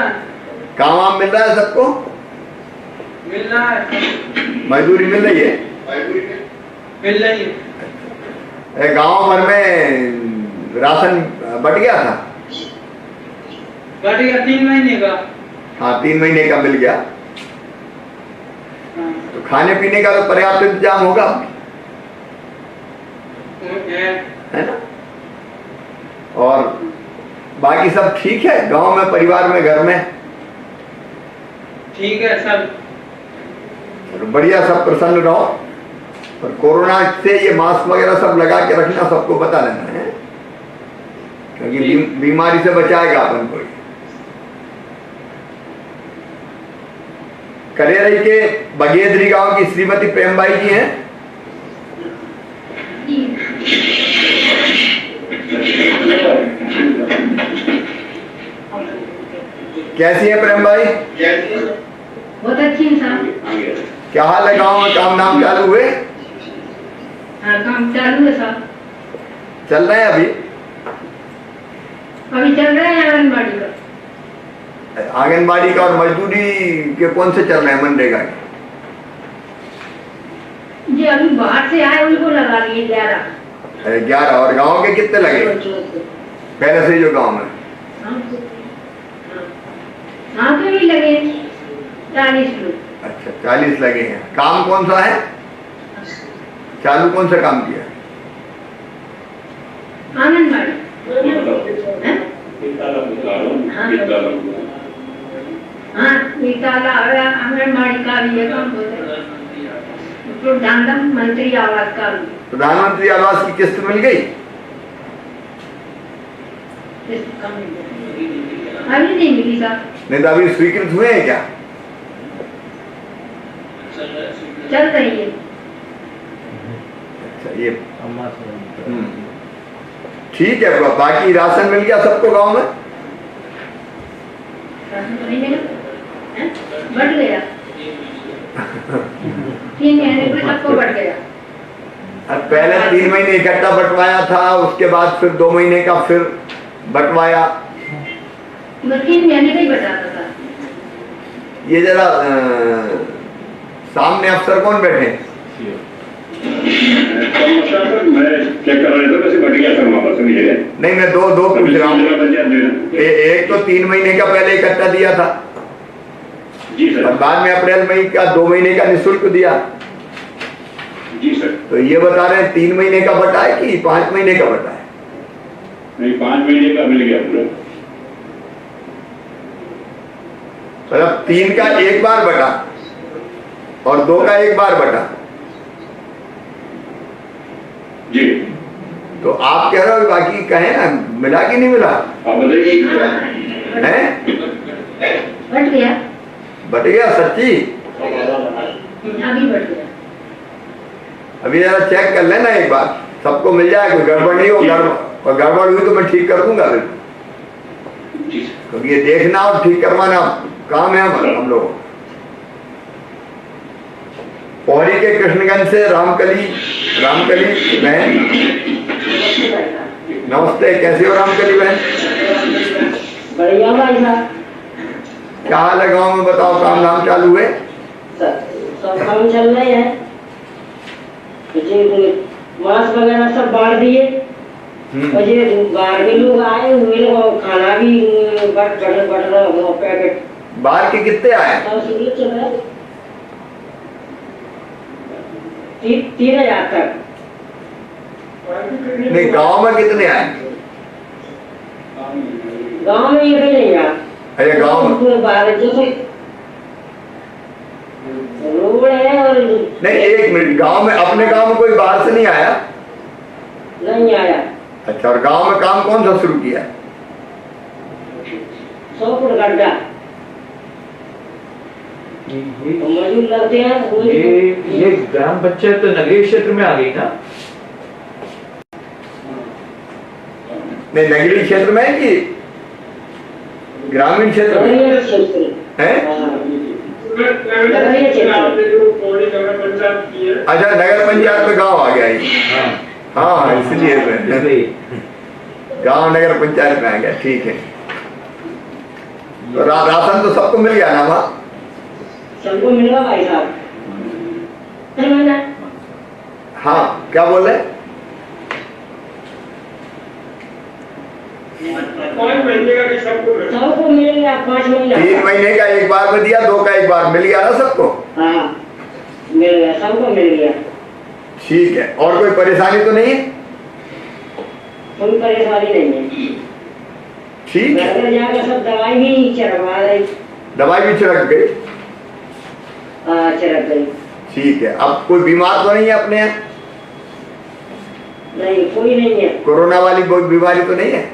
A: काम वाम मिल रहा है सबको?
F: मिल रहा है।
A: मजदूरी मिल रही है?
F: मिल रही है।
A: गांव भर में राशन बट गया था?
F: बढ़ गया 3 महीने का।
A: हाँ 3 महीने का मिल गया। तो खाने पीने का तो पर्याप्त इंतजाम होगा, है ना? और बाकी सब ठीक है गांव में, परिवार में, घर में?
F: ठीक है सब।
A: बढ़िया, सब प्रसन्न रहो। और कोरोना से ये मास्क वगैरह सब लगा के रखना, सबको बता देना है, क्योंकि बीमारी से बचाएगा अपन को। करेरई के बगेदरी गांव की श्रीमती प्रेमबाई जी हैं। कैसी है प्रेमबाई?
C: बहुत अच्छी इंसान।
A: क्या हाल है गांव में? काम नाम चालू हुए?
C: हाँ काम चालू है साहब।
A: चल रहे हैं अभी
C: चल रहे हैं आंगनबाड़ी का।
A: आंगनबाड़ी का और मजदूरी के कौन से चल रहे हैं? मनरेगा के?
C: जी अभी बाहर से आए उनको लगा लिए 11।
A: 11। और गांव के कितने लगे पहले से जो गांव में?
C: हाँ के भी लगे 40 लोग।
A: अच्छा 40 लगे हैं। काम कौन सा है चालू? कौन सा काम किया?
C: आंगनबाड़ी। हाँ निकाला और आंगनबाड़ी का भी काम होता है। प्रधानमंत्री आवास का भी।
A: प्रधानमंत्री आवास की किस्त मिल गई?
C: अभी नहीं मिली साहब,
A: नहीं तो अभी स्वीकृत हुए हैं क्या?
C: चल रही है।
A: अच्छा, ये ठीक है। बाकी राशन मिल गया सबको गांव में?
C: राशन तो नहीं मिला, हैं? बढ़ गया 3 महीने में सबको बढ़ गया।
A: अब पहले 3 महीने इकट्ठा बंटवाया था, उसके बाद फिर 2 महीने का फिर बंटवाया।
C: मैं 3 महीने का ही बचाता था।
A: ये जरा सामने अफसर कौन बैठे?
B: मैं चेक कर रहा था, वैसे बढ़ गया था वापस सभी जगह।
A: नहीं, मैं दो पूछ रहा हूँ। एक तो 3 महीने का पहले इकट्ठा दिया था
B: जी सर,
A: और बाद में अप्रैल मई का 2 महीने का निःशुल्क दिया।
B: जी सर।
A: तो ये बता रहे हैं 3 महीने का बटा है कि 5 महीने का बटा है?
B: नहीं, 5 महीने का मिल गया पूरा।
A: मतलब 3 का एक बार बटा और 2 का एक बार बटा।
B: जी,
A: तो आप कह रहे हो बाकी कहे ना, मिला कि नहीं मिला?
B: आप बताइए।
A: हैं?
C: बढ़ गया,
A: बट गया सच्ची?
C: अभी बढ़ गया।
A: अभी जरा चेक कर लेना एक बार, सबको मिल जाए, कोई गड़बड़ नहीं हो। और गड़बड़ हुई तो मैं ठीक कर दूंगा फिर, क्योंकि ये देखना और ठीक करवाना काम है हम लोगों। पौड़ी के कृष्णगंज से रामकली बहन, नमस्ते, कैसे हो रामकली बहन?
G: बढ़िया भाई साहब।
A: क्या हाल है गाँव में, बताओ, काम धाम चालू हुए?
G: सब काम चल रहे हैं। मास्क वगैरह सब बांट दिए और ये बाहर के लोग आए हुए लोग, खाना भी बट रहा हो पैकेट।
A: बाहर के कितने आए?
G: 3,000 तक।
A: नहीं, गांव में कितने आए?
G: गांव में ये भी नहीं आया।
A: अरे गांव में
G: बाहर जो रोड है और
A: नहीं, 1 मिनट, गांव में, अपने गांव में कोई बाहर से नहीं आया?
G: नहीं आया।
A: अच्छा, और गांव में काम कौन सा शुरू किया?
G: 100 फुट गड्ढा मजदूर लगते हैं।
E: ये ग्राम पंचायत तो नगरीय क्षेत्र में आ गई ना?
A: नहीं, नगरीय क्षेत्र में है कि ग्रामीण क्षेत्र में है? अच्छा, नगर पंचायत में गांव आ गया ये। हाँ, इसलिए गांव नगर पंचायत में आ गया, ठीक है। तो राशन तो सबको मिल गया ना वहाँ?
G: सबको मिलेगा भाई साहब।
A: हाँ, क्या बोल रहे?
B: 5 महीने का भी
G: सबको मिलेगा 5 महीने।
A: 3 महीने का एक बार में दिया, 2 का एक बार मिल गया ना सबको?
G: हाँ, मिल गया, सबको मिल गया।
A: ठीक है, और कोई परेशानी तो नहीं है?
G: कोई परेशानी नहीं है।
A: ठीक है,
G: घर जाकर सब दवाई भी चढ़वा रही।
A: दवाई भी छिड़क गई?
G: हाँ, छिड़क गई।
A: ठीक है। अब कोई बीमार तो नहीं है अपने यहाँ?
G: नहीं, कोई नहीं है।
A: कोरोना वाली कोई बीमारी तो नहीं है?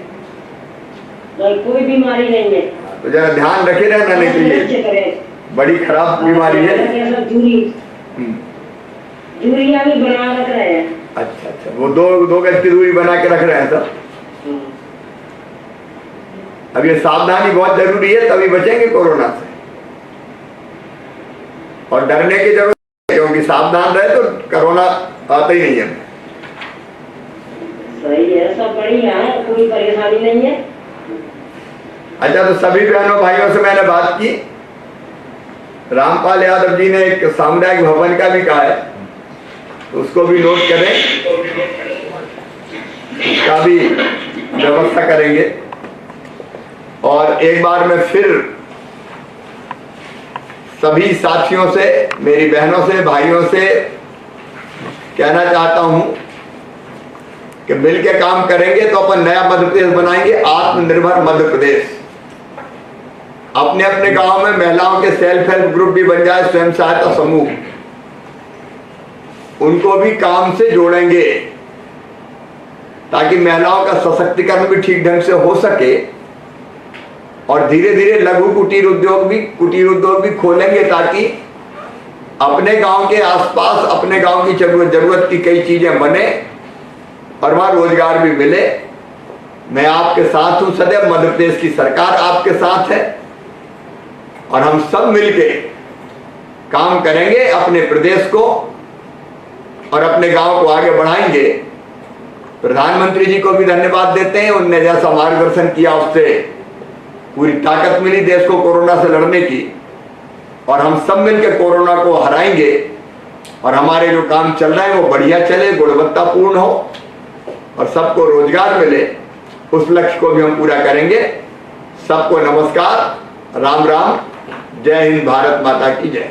G: नहीं, कोई बीमारी नहीं है।
A: तो जरा ध्यान रखे रहना, नहीं तो ये बड़ी खराब बीमारी है।
G: दूरियां भी बना रख रहे हैं।
A: अच्छा, वो 2 गज की दूरी बना के रख रहे हैं सब। अब ये सावधानी बहुत जरूरी है, तभी बचेंगे कोरोना से। और डरने की जरूरत है, क्योंकि सावधान रहे तो कोरोना आता ही नहीं है।
G: सही है, सब बढ़िया है, कोई परेशानी नहीं है।
A: अच्छा, तो सभी बहनों भाइयों से मैंने बात की। रामपाल यादव जी ने एक सामुदायिक भवन का भी कहा है, तो उसको भी नोट करें, उसका भी व्यवस्था करेंगे। और एक बार मैं फिर सभी साथियों से, मेरी बहनों से, भाइयों से कहना चाहता हूं कि मिलकर काम करेंगे तो अपन नया मध्य प्रदेश बनाएंगे, आत्मनिर्भर मध्य प्रदेश। अपने अपने गांव में महिलाओं के सेल्फ हेल्प ग्रुप भी बन जाए, स्वयं सहायता समूह, उनको भी काम से जोड़ेंगे ताकि महिलाओं का सशक्तिकरण भी ठीक ढंग से हो सके और धीरे धीरे लघु कुटीर उद्योग भी खोलेंगे, ताकि अपने गांव के आसपास अपने गांव की जरूरत की कई चीजें बने और वहां रोजगार भी मिले। मैं आपके साथ हूं सदैव, मध्य प्रदेश की सरकार आपके साथ है और हम सब मिलके काम करेंगे, अपने प्रदेश को और अपने गांव को आगे बढ़ाएंगे। प्रधानमंत्री जी को भी धन्यवाद देते हैं, उनने जैसा मार्गदर्शन किया उससे पूरी ताकत मिली देश को कोरोना से लड़ने की, और हम सब मिलकर कोरोना को हराएंगे और हमारे जो काम चल रहे हैं वो बढ़िया चले, गुणवत्तापूर्ण हो और सबको रोजगार मिले। उस लक्ष्य को भी हम पूरा करेंगे। सबको नमस्कार, राम राम, जय हिंद, भारत माता की जय।